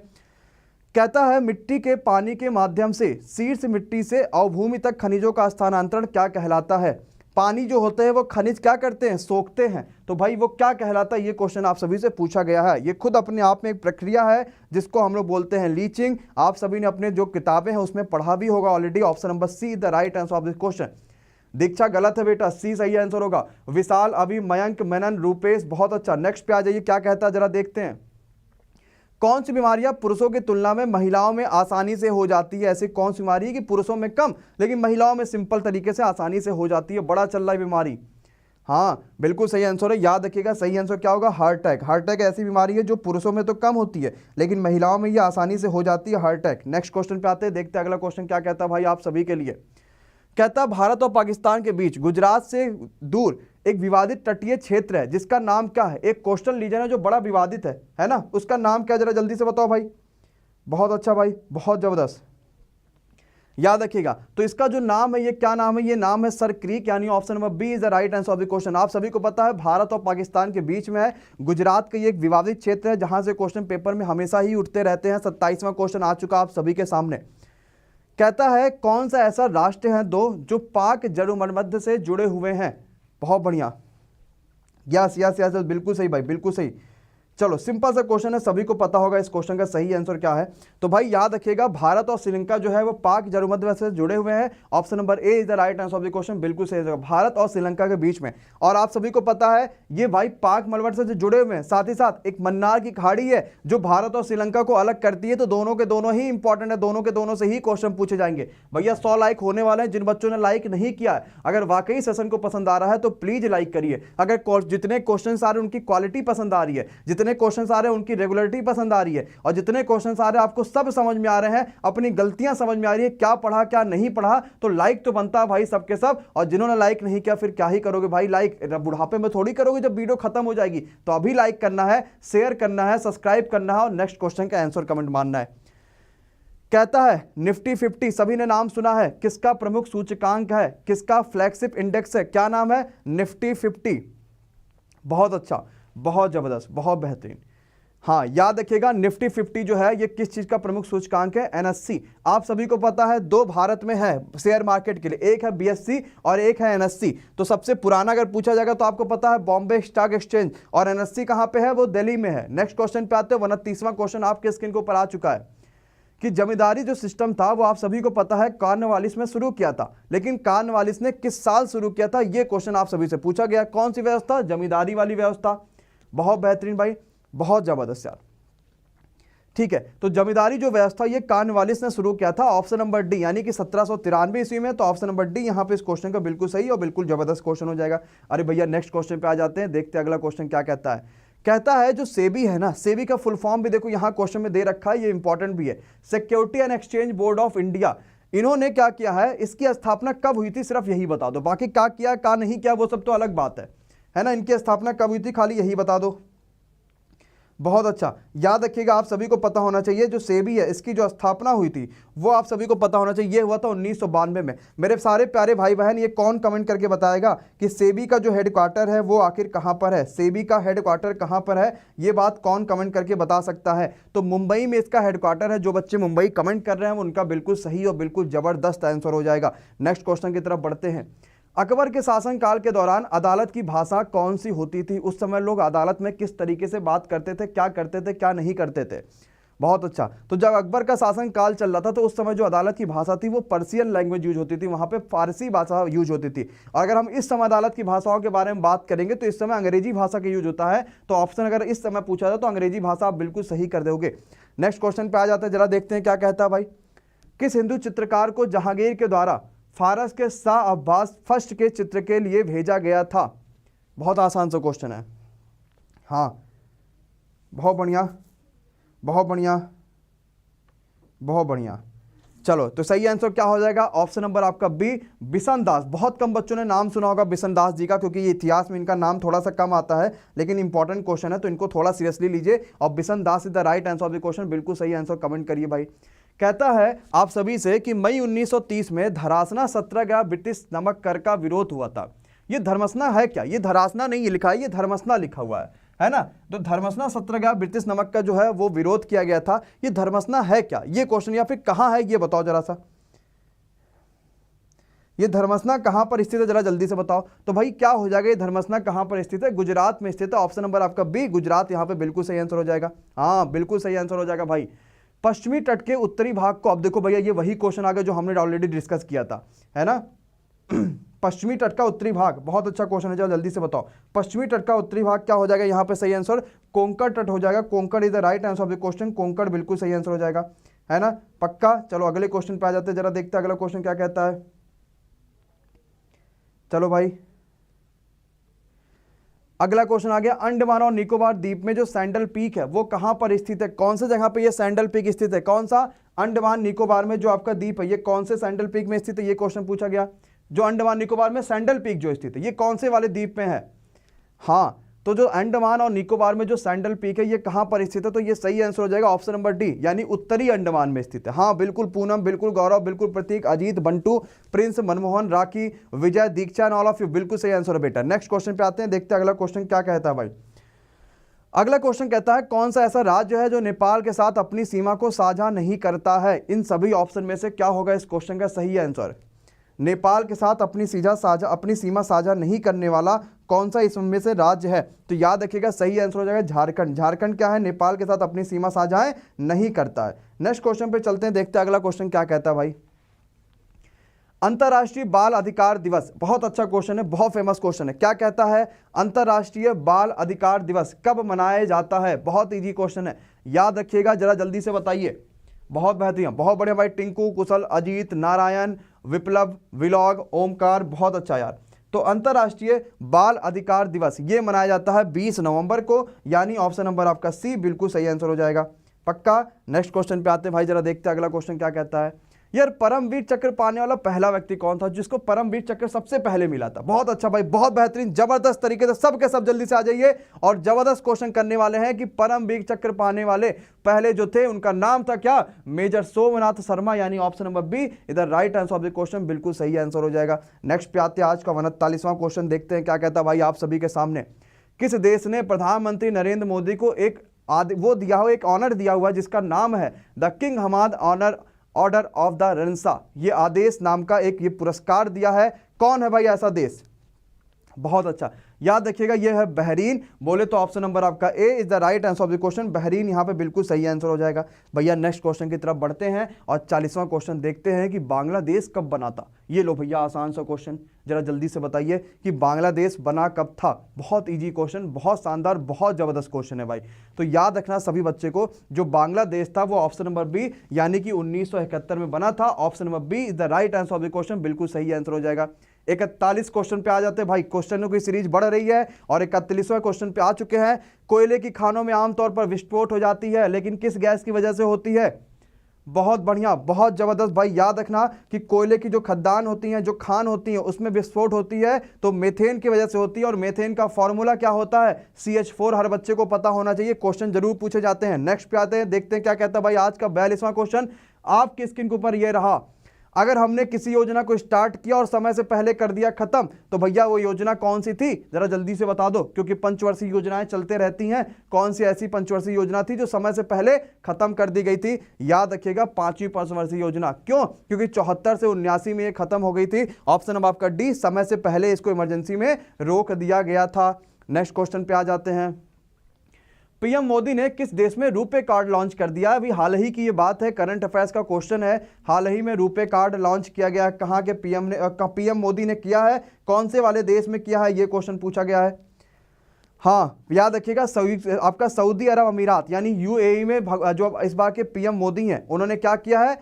कहता है मिट्टी के पानी के माध्यम से शीर्ष मिट्टी से अवभूमि तक खनिजों का स्थानांतरण क्या कहलाता है? पानी जो होते हैं वो खनिज क्या करते हैं, सोखते हैं, तो भाई वो क्या कहलाता है, ये क्वेश्चन आप सभी से पूछा गया है। ये खुद अपने आप में एक प्रक्रिया है जिसको हम लोग बोलते हैं लीचिंग। आप सभी ने अपने जो किताबें हैं उसमें पढ़ा भी होगा already. Option number C the right answer of this question. Diksha गलत है बेटा, सी सही आंसर होगा। विशाल, अभी, मयंक, मेनन, रूपेश, बहुत अच्छा। नेक्स्ट पे आ जाइए, क्या कहता है जरा देखते हैं। कौन सी बीमारियां पुरुषों की तुलना में महिलाओं में आसानी से हो जाती है? ऐसी कौन सी बीमारी है कि पुरुषों में कम लेकिन महिलाओं में सिंपल तरीके से आसानी से हो जाती है? बड़ा चल रहा है बीमारी। हाँ बिल्कुल सही आंसर है, याद रखिएगा सही आंसर क्या होगा, हार्ट अटैक। हार्ट अटैक ऐसी बीमारी है जो पुरुषों में तो कम होती है लेकिन महिलाओं में ये आसानी से हो जाती है, हार्ट अटैक। नेक्स्ट क्वेश्चन पे आते हैं, देखते हैं अगला क्वेश्चन क्या कहता है भाई आप सभी के लिए। कहता है भारत और पाकिस्तान के बीच गुजरात से दूर एक विवादित तटीय क्षेत्र है जिसका नाम क्या है? एक कोस्टल रीजन है जो बड़ा विवादित है ना, उसका नाम क्या, जरा जल्दी से बताओ भाई। बहुत अच्छा भाई, बहुत जबरदस्त, याद रखिएगा। तो इसका जो नाम है ये क्या नाम है? ये नाम है सर क्रीक, यानी option number B is the right answer of the question. आप सभी को पता है भारत और पाकिस्तान के बीच में है, गुजरात का ये एक विवादित क्षेत्र है जहां से क्वेश्चन पेपर में हमेशा ही उठते रहते हैं। 27वां क्वेश्चन आ चुका आप सभी के सामने। कहता है कौन सा ऐसा राष्ट्र है दो जो पाक जड़ोमध्य से जुड़े हुए हैं? बहुत बढ़िया, यस यस यस, बिल्कुल सही भाई, बिल्कुल सही। चलो सिंपल सा क्वेश्चन है, सभी को पता होगा इस क्वेश्चन का सही आंसर क्या है। तो भाई याद रखिएगा भारत और श्रीलंका जो है वो पाक जड़ोमध्य से जुड़े हुए हैं। Option number A is the right answer of the question, बिल्कुल सही है, भारत और श्रीलंका के बीच में। और आप सभी को पता है ये भाई पाक मलबट से जो जुड़े हुए हैं, साथ ही साथ एक मन्नार की खाड़ी है जो भारत और श्रीलंका को अलग करती है। तो दोनों के दोनों ही इंपॉर्टेंट है, दोनों के दोनों से ही क्वेश्चन पूछे जाएंगे। भैया 100 लाइक होने वाले हैं, जिन बच्चों ने लाइक नहीं किया है अगर वाकई सेशन को पसंद आ रहा है तो प्लीज लाइक करिए। अगर जितने क्वेश्चन आ रहे हैं उनकी क्वालिटी पसंद आ रही है, जितने क्वेश्चन आ रहे हैं की रेगुलरिटी पसंद आ रही है और जितने क्वेश्चंस आ रहे हैं आपको सब समझ में आ रहे हैं, अपनी गलतियां समझ में आ रही है, क्या पढ़ा क्या नहीं पढ़ा, तो लाइक तो बनता है भाई सबके सब। और जिन्होंने लाइक नहीं किया फिर क्या ही करोगे भाई, लाइक बुढ़ापे में थोड़ी करोगे जब वीडियो खत्म हो जाएगी। तो अभी लाइक करना है, शेयर करना है, सब्सक्राइब करना है और नेक्स्ट क्वेश्चन का आंसर कमेंट मानना है। कहता है निफ्टी 50 सभी ने नाम सुना है, किसका प्रमुख सूचकांक है, किसका फ्लैगशिप इंडेक्स है, क्या नाम है? निफ्टी 50। बहुत अच्छा, बहुत जबरदस्त, बहुत बेहतरीन। हाँ याद रखिएगा निफ्टी 50 जो है ये किस चीज का प्रमुख सूचकांक है? एनएससी। आप सभी को पता है दो भारत में है शेयर मार्केट के लिए, एक है बीएससी और एक है एनएससी। तो सबसे पुराना अगर पूछा जाएगा तो आपको पता है बॉम्बे स्टॉक एक्सचेंज, और एनएससी कहां पे है? वो दिल्ली में है। नेक्स्ट क्वेश्चन पे आते हैं, 29वां क्वेश्चन आपके स्क्रीन के ऊपर आ चुका है कि जमींदारी जो सिस्टम था वो आप सभी को पता है कॉर्नवालिस में शुरू किया था, लेकिन कॉर्नवालिस ने किस साल शुरू किया था? ये क्वेश्चन आप सभी से पूछा गया। कौन सी व्यवस्था? जमींदारी वाली व्यवस्था। बहुत बेहतरीन भाई, बहुत जबरदस्त यार। ठीक है, तो जमींदारी जो व्यवस्था ये कॉर्नवालिस ने शुरू किया था, ऑप्शन नंबर डी, यानी कि 1793 ईस्वी में। तो ऑप्शन नंबर डी यहां पे इस क्वेश्चन का बिल्कुल सही और बिल्कुल जबरदस्त क्वेश्चन हो जाएगा। अरे भैया नेक्स्ट क्वेश्चन पे आ जाते हैं, देखते हैं अगला क्वेश्चन क्या कहता है। कहता है जो सेबी है ना, सेबी का फुल फॉर्म भी देखो यहां क्वेश्चन में दे रखा है, ये इंपॉर्टेंट भी है, security and exchange board of India. इन्होंने क्या किया है, इसकी स्थापना कब हुई थी सिर्फ यही बता दो, बाकी क्या किया क्या नहीं किया वो सब तो अलग बात है ना। इनकी स्थापना कब हुई थी खाली यही बता दो। बहुत अच्छा, याद रखिएगा आप सभी को पता होना चाहिए जो सेबी है इसकी जो स्थापना हुई थी वो आप सभी को पता होना चाहिए, ये हुआ था 1992 में। मेरे सारे प्यारे भाई बहन ये कौन कमेंट करके बताएगा कि सेबी का जो हेडक्वार्टर है वो आखिर कहां पर है? सेबी का हेडक्वार्टर कहां पर है ये बात कौन कमेंट करके बता सकता है? तो मुंबई में इसका हेडक्वार्टर है। जो बच्चे मुंबई कमेंट कर रहे हैं उनका बिल्कुल सही और बिल्कुल जबरदस्त आंसर हो जाएगा। नेक्स्ट क्वेश्चन की तरफ बढ़ते हैं। अकबर के शासनकाल के दौरान अदालत की भाषा कौन सी होती थी? उस समय लोग अदालत में किस तरीके से बात करते थे, क्या करते थे, क्या नहीं करते थे? बहुत अच्छा, तो जब अकबर का शासनकाल चल रहा था तो उस समय जो अदालत की भाषा थी वो पर्शियन लैंग्वेज यूज होती थी, वहां पे फारसी भाषा यूज होती थी। और अगर हम इस समय अदालत की भाषाओं के बारे में बात करेंगे तो इस समय अंग्रेजी भाषा का यूज होता है। तो ऑप्शन अगर इस समय पूछा जाए तो अंग्रेजी भाषा आप बिल्कुल सही कर दोगे। नेक्स्ट क्वेश्चन पे आ जाते हैं, जरा देखते हैं क्या कहता है भाई। किस हिंदू चित्रकार को जहांगीर के द्वारा फारस के शाह अब्बास फर्स्ट के चित्र के लिए भेजा गया था? बहुत आसान सा क्वेश्चन है। हाँ बहुत बढ़िया, बहुत बढ़िया, बहुत बढ़िया। चलो तो सही आंसर क्या हो जाएगा? ऑप्शन नंबर आपका बी, बिशन दास। बहुत कम बच्चों ने नाम सुना होगा बिशन दास जी का, क्योंकि ये इतिहास में इनका नाम थोड़ा सा कम आता है, लेकिन इंपॉर्टेंट क्वेश्चन है तो इनको थोड़ा सीरियसली लीजिए। और Bishan Das is the right answer of the question, बिल्कुल सही आंसर कमेंट करिए भाई। कहता है आप सभी से कि मई 1930 में धरासना सत्याग्रह ब्रिटिश नमक कर का विरोध हुआ था। ये धर्मसना है क्या? ये धरासना नहीं लिखा है, ये धर्मसना लिखा हुआ है ना। तो धर्मसना सत्याग्रह ब्रिटिश नमक का जो है वो विरोध किया गया था, ये धर्मसना है क्या? ये क्वेश्चन, या फिर कहां है ये बताओ जरा सा। ये धर्मसना कहां पर स्थित है, जरा जल्दी से बताओ। तो भाई क्या हो जाएगा, ये धर्मसना कहां पर स्थित है, गुजरात में स्थित है। ऑप्शन नंबर आपका बी गुजरात यहां पे बिल्कुल सही आंसर हो जाएगा। हाँ बिल्कुल सही आंसर हो जाएगा भाई। पश्चिमी तट के उत्तरी भाग को, अब देखो भैया ये वही क्वेश्चन आ गया जो हमने ऑलरेडी डिस्कस किया था, है ना। पश्चिमी तट का उत्तरी भाग, बहुत अच्छा क्वेश्चन है, जरा जल्दी से बताओ। पश्चिमी तट का उत्तरी भाग क्या हो जाएगा यहाँ पे सही आंसर, कोंकण तट हो जाएगा। Konkan is the right answer of the question, Konkan बिल्कुल सही आंसर हो जाएगा, है ना, पक्का। चलो अगले क्वेश्चन पे आ जाते हैं, जरा देखते हैं अगला क्वेश्चन क्या कहता है। चलो भाई अगला क्वेश्चन आ गया, अंडमान और निकोबार द्वीप में जो सैंडल पीक है वो कहां पर स्थित है, कौन सी जगह पे ये सैंडल पीक स्थित है, कौन सा, अंडमान निकोबार में जो आपका द्वीप है ये कौन से सैंडल पीक में स्थित है, ये क्वेश्चन पूछा गया। जो अंडमान निकोबार में सैंडल पीक जो स्थित है ये कौन से वाले द्वीप में है। हाँ तो जो अंडमान और निकोबार में जो सैंडल पीक है ये कहां पर स्थित है, तो ये सही आंसर हो जाएगा ऑप्शन नंबर डी, यानी उत्तरी अंडमान में स्थित है। हाँ बिल्कुल पूनम, बिल्कुल गौरव, बिल्कुल Prateek, Ajit, Bantu, Prince, Manmohan, Rakhi, Vijay, Diksha and all of you, बिल्कुल सही आंसर है बेटा। नेक्स्ट क्वेश्चन पे आते हैं, देखते हैं अगला क्वेश्चन क्या कहता है भाई। अगला क्वेश्चन कहता है, कौन सा ऐसा राज्य है जो नेपाल के साथ अपनी सीमा को साझा नहीं करता है। इन सभी ऑप्शन में से क्या होगा इस क्वेश्चन का सही आंसर। नेपाल के साथ अपनी सीमा साझा नहीं करने वाला कौन सा इसमें से राज्य है, तो याद रखिएगा सही आंसर हो जाएगा झारखंड। झारखंड क्या है, नेपाल के साथ अपनी सीमा साझा नहीं करता है। नेक्स्ट क्वेश्चन पे चलते हैं, देखते हैं अगला क्वेश्चन क्या कहता है भाई। अंतर्राष्ट्रीय बाल अधिकार दिवस, बहुत अच्छा क्वेश्चन है, बहुत फेमस क्वेश्चन है। क्या कहता है, अंतर्राष्ट्रीय बाल अधिकार दिवस कब मनाया जाता है। बहुत इजी क्वेश्चन है, याद रखिएगा, जरा जल्दी से बताइए। बहुत बेहतरीन, बहुत बढ़िया भाई। टिंकू, कुशल, अजीत, नारायण, विप्लव, विलॉग, ओमकार, बहुत अच्छा यार। तो अंतर्राष्ट्रीय बाल अधिकार दिवस ये मनाया जाता है 20 नवंबर को, यानी ऑप्शन नंबर आपका सी बिल्कुल सही आंसर हो जाएगा, पक्का। नेक्स्ट क्वेश्चन पे आते हैं भाई, जरा देखते हैं अगला क्वेश्चन क्या कहता है। यार परमवीर चक्र पाने वाला पहला व्यक्ति कौन था, जिसको परमवीर चक्र सबसे पहले मिला था। बहुत अच्छा भाई, बहुत बेहतरीन, जबरदस्त तरीके से सब के सब जल्दी से आ जाइए। और जबरदस्त क्वेश्चन करने वाले हैं कि परमवीर चक्र पाने वाले पहले जो थे उनका नाम था क्या, मेजर सोमनाथ शर्मा, यानी ऑप्शन नंबर बी इधर right answer of the question, बिल्कुल सही आंसर हो जाएगा। नेक्स्ट पे आते हैं, आज का 39वां क्वेश्चन देखते हैं क्या कहता है भाई आप सभी के सामने। किस देश ने प्रधानमंत्री नरेंद्र मोदी को एक ऑनर दिया हुआ जिसका नाम है the King Hamad Order of the Renaissance, ये आदेश नाम का एक ये पुरस्कार दिया है, कौन है भाई ऐसा देश। बहुत अच्छा, याद रखिएगा ये है बहरीन। बोले तो ऑप्शन नंबर आपका A is the right answer of the question, Bahrain यहाँ पे बिल्कुल सही आंसर हो जाएगा। भैया नेक्स्ट क्वेश्चन की तरफ बढ़ते हैं और 40वां क्वेश्चन देखते हैं कि बांग्लादेश कब बना था। ये लो भैया आसान सा क्वेश्चन, जरा जल्दी से बताइए कि बांग्लादेश बना कब था। बहुत ईजी क्वेश्चन, बहुत शानदार, बहुत जबरदस्त क्वेश्चन है भाई। तो याद रखना सभी बच्चे को, जो बांग्लादेश था वो ऑप्शन नंबर बी यानी कि 1971 में बना था। Option number B is the right answer of the question, बिल्कुल सही आंसर हो जाएगा। 41 क्वेश्चन पे आ जाते हैं भाई, क्वेश्चनों की सीरीज बढ़ रही है और 41वां क्वेश्चन पे आ चुके हैं। कोयले की खानों में आमतौर पर विस्फोट हो जाती है, लेकिन किस गैस की वजह से होती है। बहुत बढ़िया, बहुत जबरदस्त भाई। याद रखना कि कोयले की जो खदान होती हैं, जो खान होती हैं, उसमें विस्फोट होती है तो मेथेन की वजह से होती है। और मेथेन का फॉर्मूला क्या होता है, CH4, हर बच्चे को पता होना चाहिए, क्वेश्चन जरूर पूछे जाते हैं। नेक्स्ट पे आते हैं, देखते हैं क्या कहता है भाई आज का 42वां क्वेश्चन। आपकी स्क्रीन के ऊपर यह रहा, अगर हमने किसी योजना को स्टार्ट किया और समय से पहले कर दिया खत्म, तो भैया वो योजना कौन सी थी, जरा जल्दी से बता दो, क्योंकि पंचवर्षीय योजनाएं चलते रहती हैं। कौन सी ऐसी पंचवर्षीय योजना थी जो समय से पहले खत्म कर दी गई थी। याद रखिएगा 5वीं पंचवर्षीय योजना, क्यों, क्योंकि 74 से 79 में ये खत्म हो गई थी। ऑप्शन नंबर आपका डी, समय से पहले इसको इमरजेंसी में रोक दिया गया था। नेक्स्ट क्वेश्चन पे आ जाते हैं। पीएम मोदी ने किस देश में रुपे कार्ड लॉन्च कर दिया। अभी हाल ही की ये बात है, करंट अफेयर्स का क्वेश्चन है। हाल ही में रुपे कार्ड लॉन्च किया गया, कहाँ के पीएम मोदी ने किया है, कौन से वाले देश में किया है, ये क्वेश्चन पूछा गया है। हाँ याद रखिएगा, आपका सऊदी अरब अमीरात यानी UAE में जो इस बार के पीएम मोदी हैं उन्होंने क्या किया है,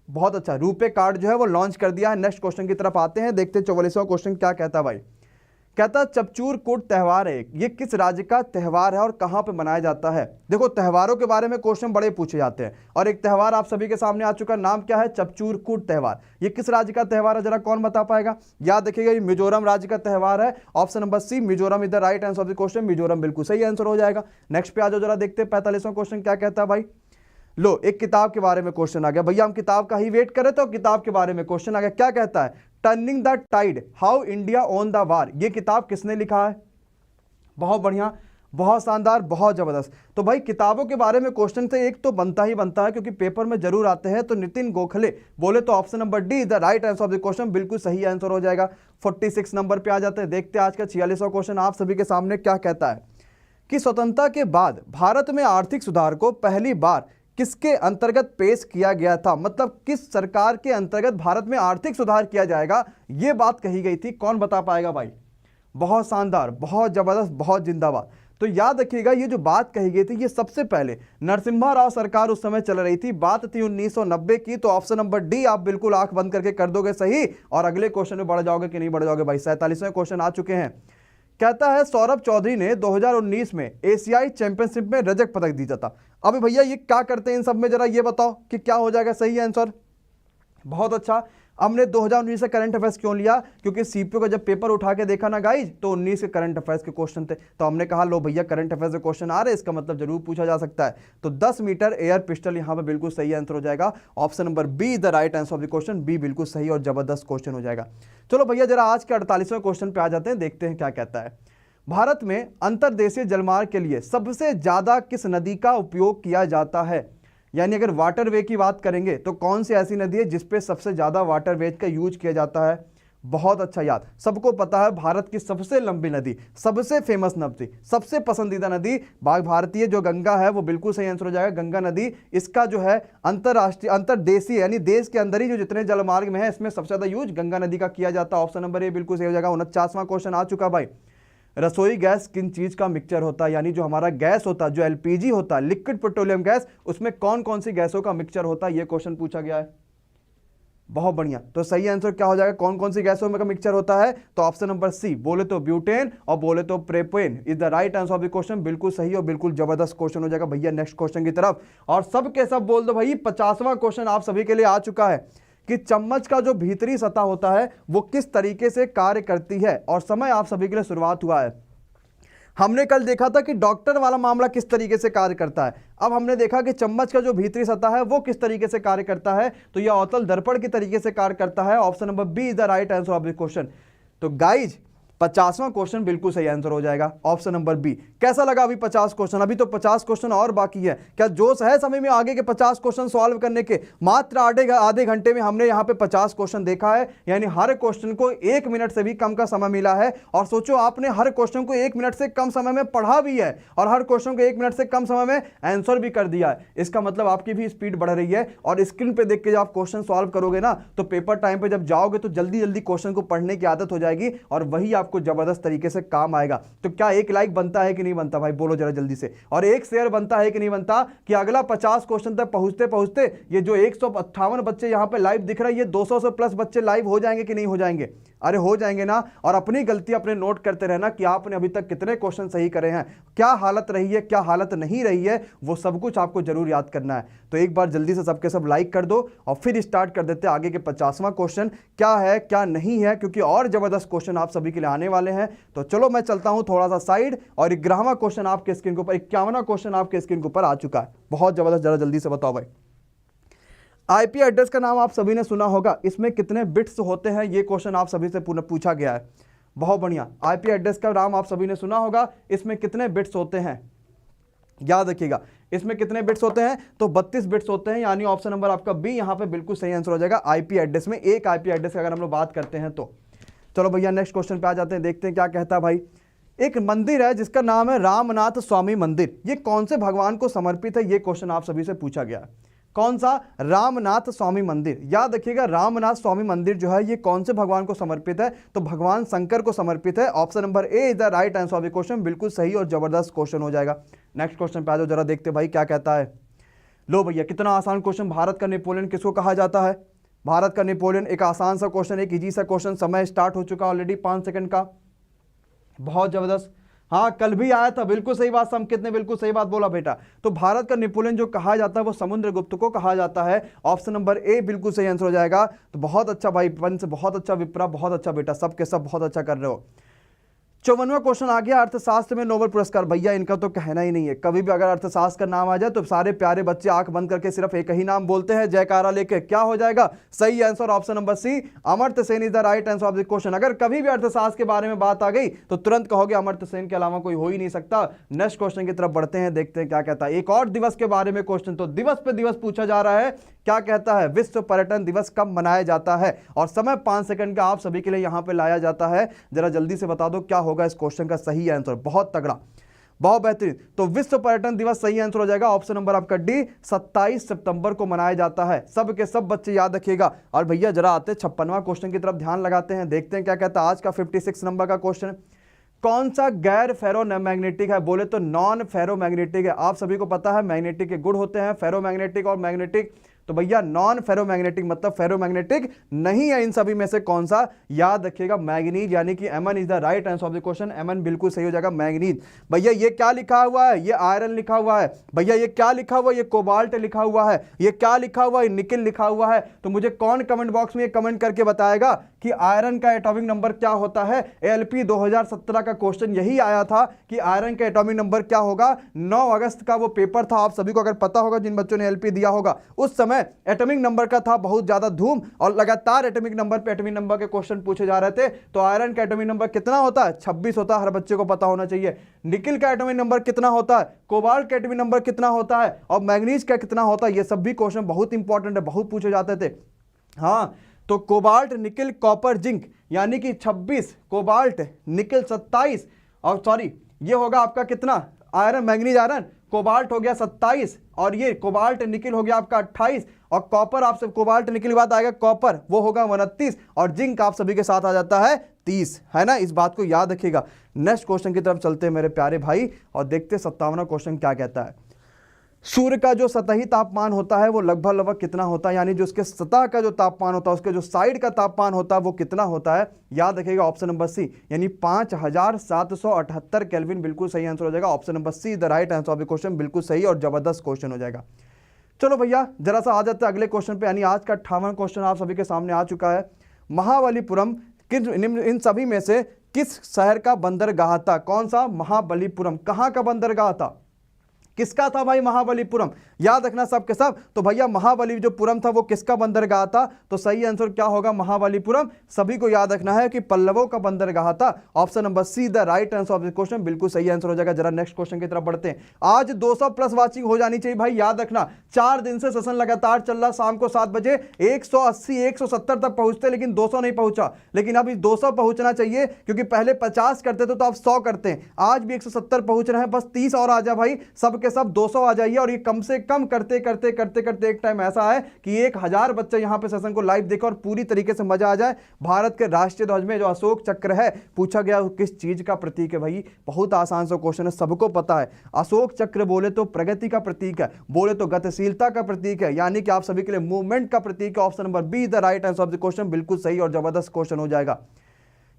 बहुत अच्छा, रुपे कार्ड जो है वो लॉन्च कर दिया है। नेक्स्ट क्वेश्चन की तरफ आते हैं, देखते हैं 44वां क्वेश्चन क्या कहता है भाई। कहता चपचूर कूट त्यौहार है, ये किस राज्य का त्यौहार है और कहां पे मनाया जाता है। देखो त्योहारों के बारे में क्वेश्चन बड़े पूछे जाते हैं और एक त्यौहार आप सभी के सामने आ चुका, नाम क्या है, चपचूर कूट त्यौहार। ये किस राज्य का त्यौहार है, जरा कौन बता पाएगा। याद रखिएगा ये मिजोरम राज्य का त्यौहार है। Option number C Mizoram is the right answer of the question, Mizoram बिल्कुल सही आंसर हो जाएगा। नेक्स्ट पे आ जाओ, जरा देखते हैं 45वां क्वेश्चन क्या कहता है भाई। लो एक किताब के बारे में क्वेश्चन आ गया भैया, हम किताब का ही वेट करें तो किताब के बारे में क्वेश्चन आ गया। क्या कहता है, turning the tide how India on the war, ये किताब किसने लिखा है। बहुत बढ़िया, बहुत शानदार, बहुत जबरदस्त। तो भाई किताबों के बारे में क्वेश्चन से एक तो बनता ही बनता है, क्योंकि पेपर में जरूर आते हैं। तो नितिन गोखले बोले तो option number D the right answer of the question, बिल्कुल सही आंसर हो जाएगा। 46 नंबर पे आ जाते हैं। देखते हैं आज का 46वां क्वेश्चन आप सभी के सामने क्या कहता है कि स्वतंत्रता के बाद भारत में आर्थिक सुधार को पहली बार किसके अंतर्गत पेश किया गया था। मतलब किस सरकार के अंतर्गत भारत में आर्थिक सुधार किया जाएगा, यह बात कही गई थी। कौन बता पाएगा भाई? बहुत शानदार, बहुत जबरदस्त, बहुत जिंदाबाद। तो याद रखिएगा, ये जो बात कही गई थी ये सबसे पहले नरसिम्हा राव सरकार उस समय चल रही थी। बात थी 1990 की। तो ऑप्शन नंबर डी आप बिल्कुल आंख बंद करके कर दोगे सही, और अगले क्वेश्चन में बढ़ जाओगे कि नहीं बढ़ जाओगे भाई। 47वें क्वेश्चन आ चुके हैं। कहता है सौरभ चौधरी ने 2019 में एशियाई चैंपियनशिप में रजत पदक जीता था। अभी भैया ये क्या करते हैं इन सब में, जरा ये बताओ कि क्या हो जाएगा सही आंसर। बहुत अच्छा। हमने 2019 से करंट अफेयर्स क्यों लिया? क्योंकि सीपीओ का जब पेपर उठा के देखा ना गाइज, तो 19 के करंट अफेयर्स के क्वेश्चन थे। तो हमने कहा लो भैया करंट अफेयर्स के क्वेश्चन आ रहे हैं, इसका मतलब जरूर पूछा जा सकता है। तो 10 मीटर एयर पिस्टल यहां पे बिल्कुल सही आंसर हो जाएगा। Option number B the right answer of the question, B बिल्कुल सही और जबरदस्त क्वेश्चन हो जाएगा। चलो भैया जरा आज के 48वें क्वेश्चन पे आ जाते हैं, देखते हैं क्या कहता है। भारत में अंतर्देशीय जलमार्ग के लिए सबसे ज्यादा किस नदी का उपयोग किया जाता है? यानी अगर वाटरवे की बात करेंगे तो कौन सी ऐसी नदी है जिसपे सबसे ज्यादा वाटरवे का यूज किया जाता है? बहुत अच्छा याद, सबको पता है भारत की सबसे लंबी नदी, सबसे फेमस नदी, सबसे पसंदीदा नदी भारतीय जो गंगा है, वो बिल्कुल सही आंसर हो जाएगा, गंगा नदी। इसका जो है अंतरराष्ट्रीय अंतरदेशीय यानी देश के अंदर ही जो जितने जलमार्ग में है, इसमें सबसे ज्यादा यूज गंगा नदी का किया जाता है। ऑप्शन नंबर ए बिल्कुल सही हो जाएगा। 49वां क्वेश्चन आ चुका भाई। रसोई गैस किन चीज का मिक्सचर होता है? यानी जो हमारा गैस होता है, जो एलपीजी होता है, लिक्विड पेट्रोलियम गैस, उसमें कौन कौन सी गैसों का मिक्सचर होता है, यह क्वेश्चन पूछा गया है। बहुत बढ़िया। तो सही आंसर क्या हो जाएगा? कौन कौन सी गैसों का मिक्सचर होता है? तो ऑप्शन नंबर सी, बोले तो ब्यूटेन और बोले तो propane is the right answer of the question, बिल्कुल सही और बिल्कुल जबरदस्त क्वेश्चन हो जाएगा भैया। नेक्स्ट क्वेश्चन की तरफ, और सब के सब बोल दो भाई 50वां क्वेश्चन आप सभी के लिए आ चुका है कि चम्मच का जो भीतरी सतह होता है वो किस तरीके से कार्य करती है। और समय आप सभी के लिए शुरुआत हुआ है। हमने कल देखा था कि डॉक्टर वाला मामला किस तरीके से कार्य करता है, अब हमने देखा कि चम्मच का जो भीतरी सतह है वो किस तरीके से कार्य करता है। तो यह अवतल दर्पण की तरीके से कार्य करता है। Option number B is the right answer of the question. तो गाइज 50वां क्वेश्चन बिल्कुल सही आंसर हो जाएगा, ऑप्शन नंबर बी। कैसा लगा अभी 50 क्वेश्चन? अभी तो 50 क्वेश्चन और बाकी है। क्या जोश है समय में आगे के 50 क्वेश्चन सॉल्व करने के? मात्र आधे घंटे में हमने यहाँ पे 50 क्वेश्चन देखा है, यानी हर क्वेश्चन को 1 मिनट से भी कम का समय मिला है। और सोचो आपने हर क्वेश्चन को 1 मिनट से कम समय में पढ़ा भी है, और हर क्वेश्चन को 1 मिनट से कम समय में आंसर भी कर दिया है। इसका मतलब आपकी भी स्पीड बढ़ रही है, और स्क्रीन पे देख के जब आप क्वेश्चन सॉल्व करोगे ना, तो पेपर टाइम पे जब जाओगे तो जल्दी जल्दी क्वेश्चन को पढ़ने की आदत हो जाएगी, और वही आपको जबरदस्त तरीके से काम आएगा। तो क्या एक लाइक बनता है कि नहीं बनता भाई? बोलो जरा जल्दी से। और एक शेयर बनता है कि नहीं बनता कि अगला 50 क्वेश्चन तक पहुंचते पहुंचते ये जो 158 बच्चे यहां पे लाइव दिख रहे हैं, ये 200 से प्लस बच्चे लाइव हो जाएंगे कि नहीं हो जाएंगे? अरे हो जाएंगे ना। और अपनी गलती अपने नोट करते रहना कि आपने अभी तक कितने क्वेश्चन सही करे हैं, क्या हालत रही है, क्या हालत नहीं रही है, वो सब कुछ आपको जरूर याद करना है। तो एक बार जल्दी से सबके सब लाइक कर दो, और फिर स्टार्ट कर देते हैं आगे के 50वां क्वेश्चन क्या है क्या नहीं है, क्योंकि और जबरदस्त क्वेश्चन आप सभी के लिए आने वाले हैं। तो चलो मैं चलता हूं थोड़ा सा साइड, और 11वां क्वेश्चन आपके स्क्रीन के ऊपर, 51वां क्वेश्चन आपके स्क्रीन के ऊपर आ चुका है। बहुत जबरदस्त, जरा जल्दी से बताओ भाई। आईपी एड्रेस का नाम आप सभी ने सुना होगा, इसमें कितने बिट्स होते हैं, ये क्वेश्चन आप सभी से पूछा गया है। बहुत बढ़िया। आईपी एड्रेस का नाम आप सभी ने सुना होगा, इसमें कितने बिट्स होते हैं याद रखिएगा। इसमें कितने बिट्स होते हैं? तो 32 बिट्स होते हैं, यानी ऑप्शन नंबर आपका बी यहां पे बिल्कुल सही आंसर हो जाएगा। आईपी एड्रेस में एक आईपी एड्रेस की अगर हम लोग बात करते हैं तो। चलो भैया नेक्स्ट क्वेश्चन पे आ जाते हैं, देखते हैं क्या कहता है भाई। एक मंदिर है जिसका नाम है रामनाथ स्वामी मंदिर, ये कौन से भगवान को समर्पित है? ये क्वेश्चन आप सभी से पूछा गया है। कौन सा? रामनाथ स्वामी मंदिर। याद रखिएगा रामनाथ स्वामी मंदिर जो है ये कौन से भगवान को समर्पित है? तो भगवान शंकर को समर्पित है। Option number A is the right answer of the question, बिल्कुल सही और जबरदस्त क्वेश्चन हो जाएगा। नेक्स्ट क्वेश्चन पे आ जाओ, जरा देखते भाई क्या कहता है। लो भैया कितना आसान क्वेश्चन। भारत का नेपोलियन किसको कहा जाता है? भारत का नेपोलियन, एक आसान सा क्वेश्चन, एक इजी सा क्वेश्चन। समय स्टार्ट हो चुका ऑलरेडी 5 सेकंड का। बहुत जबरदस्त। हाँ कल भी आया था, बिल्कुल सही बात, संकेत ने बिल्कुल सही बात बोला बेटा। तो भारत का नेपोलियन जो कहा जाता है वो समुद्रगुप्त को कहा जाता है। ऑप्शन नंबर ए बिल्कुल सही आंसर हो जाएगा। तो बहुत अच्छा भाई, पंच बहुत अच्छा, विप्रा बहुत अच्छा बेटा, सब के सब बहुत अच्छा कर रहे हो। 54वां क्वेश्चन आ गया, अर्थशास्त्र में नोबेल पुरस्कार। भैया इनका तो कहना ही नहीं है, कभी भी अगर अर्थशास्त्र का नाम आ जाए तो सारे प्यारे बच्चे आंख बंद करके सिर्फ एक ही नाम बोलते हैं, जयकारा लेके। क्या हो जाएगा सही answer? Option number C, Amartya Sen is the right answer of the question. अगर कभी भी अर्थशास्त्र के बारे में बात आ गई तो तुरंत कहोगे अमर्त्य सेन के अलावा कोई हो ही नहीं सकता। नेक्स्ट क्वेश्चन की तरफ बढ़ते हैं, देखते हैं क्या कहता है। एक और दिवस के बारे में क्वेश्चन, तो दिवस पे दिवस पूछा जा रहा है। क्या कहता है? विश्व पर्यटन दिवस कब मनाया जाता है? और समय 5 सेकंड का आप सभी के लिए यहां पे लाया जाता है। जरा जल्दी से बता दो क्या होगा इस क्वेश्चन का सही आंसर। बहुत तगड़ा, बहुत बेहतरीन। तो विश्व पर्यटन दिवस सही आंसर हो जाएगा ऑप्शन नंबर आपका डी, 27 सितंबर को मनाया जाता है। सब के सब बच्चे याद रखिएगा। और भैया जरा आते 56वां क्वेश्चन की तरफ ध्यान लगाते हैं, देखते हैं क्या कहता है आज का 56 नंबर का क्वेश्चन। कौन सा गैर फेरोमैग्नेटिक है? बोले तो नॉन फेरोमैग्नेटिक है। आप सभी को पता है मैग्नेटिक के गुण होते हैं, फेरोमैग्नेटिक और मैग्नेटिक। तो भैया नॉन फेरोमैग्नेटिक मतलब फेरोमैग्नेटिक नहीं है। इन सभी में से कौन सा? याद रखिएगा मैग्नीज, यानी कि Mn is the right answer of the question. Mn बिल्कुल सही हो जाएगा, मैग्नीज। भैया ये क्या लिखा हुआ है? ये आयरन लिखा हुआ है। भैया ये क्या लिखा हुआ है? ये कोबाल्ट लिखा हुआ है। ये क्या लिखा हुआ है? निकिल लिखा हुआ है। तो मुझे कौन कमेंट बॉक्स में ये कमेंट करके बताएगा कि आयरन का एटॉमिक नंबर क्या होता है? एलपी 2017 का क्वेश्चन यही आया था कि आयरन का एटॉमिक नंबर क्या होगा। 9 अगस्त का वो पेपर था, आप सभी को अगर पता होगा, जिन बच्चों ने एलपी दिया होगा। उस समय एटॉमिक नंबर का था बहुत ज्यादा धूम, और लगातार एटॉमिक नंबर पे एटॉमिक नंबर के क्वेश्चन पूछे जा रहे थे। तो आयरन का एटॉमिक नंबर कितना होता है? 26 होता है, हर बच्चे को पता होना चाहिए। निकिल का एटॉमिक नंबर कितना होता है? कोबाल्ट का एटॉमिक नंबर कितना होता है? और मैग्नीज का कितना होता है? ये सब भी क्वेश्चन बहुत इंपॉर्टेंट है, बहुत पूछे जाते थे। हाँ, तो कोबाल्ट, निकिल, कॉपर, जिंक, यानी कि 26, कोबाल्ट, निकिल 27, और सॉरी ये होगा आपका कितना? आयरन, मैग्नीज, आयरन, कोबाल्ट हो गया 27, और ये कोबाल्ट निकिल हो गया आपका 28, और कॉपर आपसे कोबाल्ट निकिल के बाद आएगा कॉपर, वो होगा 29, और जिंक आप सभी के साथ आ जाता है 30, है ना। इस बात को याद रखिएगा। नेक्स्ट क्वेश्चन की तरफ चलते हैं मेरे प्यारे भाई, और देखते 57वां क्वेश्चन क्या कहता है। सूर्य का जो सतही तापमान होता है वो लगभग कितना होता है? यानी जो उसके सतह का जो तापमान होता है, उसके जो साइड का तापमान होता है वो कितना होता है? याद रखिएगा ऑप्शन नंबर सी, यानी 5778 केल्विन बिल्कुल सही आंसर हो जाएगा। Option number C the right answer of the question, बिल्कुल सही और जबरदस्त क्वेश्चन हो जाएगा। चलो भैया जरा सा आ जाते हैं अगले क्वेश्चन पे, यानी आज का 58वां क्वेश्चन आप सभी के सामने आ चुका है। महाबलीपुरम इन सभी में से किस शहर का बंदरगाह था? कौन सा? महाबलीपुरम। कहां का बंदरगाह था? किसका था भाई महाबलीपुरम? याद रखना सब के सब। तो भैया महाबली जो पुरम था वो किसका बंदरगाह था? तो सही आंसर क्या होगा? महाबलीपुरम। सभी को याद रखना है कि पल्लवों का बंदरगाह था। Option number C the right answer of the question, बिल्कुल सही आंसर हो जाएगा। जरा नेक्स्ट क्वेश्चन की तरफ बढ़ते हैं। आज 200 प्लस वाचिंग हो जानी चाहिए भाई, याद रखना। 4 दिन से सेशन लगातार चल रहा, शाम को 7 बजे 180 170 तक पहुंचते, लेकिन 200 नहीं पहुंचा। लेकिन अब 200 पहुंचना चाहिए, क्योंकि पहले 50 करते थे तो अब 100 करते हैं। आज भी 170 पहुंच रहे हैं, बस 30 और आ जा भाई, सबके सब 200 आ जाइए। और ये कम से कम करते करते करते करते एक टाइम ऐसा है कि 1000 बच्चे यहां पे सेशन को लाइव देखे और पूरी तरीके से मजा आ जाए। भारत के राष्ट्रीय ध्वज में जो अशोक चक्र है, पूछा गया किस चीज का प्रतीक है? भाई बहुत आसान सा क्वेश्चन है, सबको पता है। अशोक चक्र बोले तो प्रगति का प्रतीक है, बोले तो गतिशीलता का प्रतीक है, यानी कि आप सभी के लिए मूवमेंट का प्रतीक है। Option number B the right answer of the question, बिल्कुल सही और जबरदस्त क्वेश्चन हो जाएगा।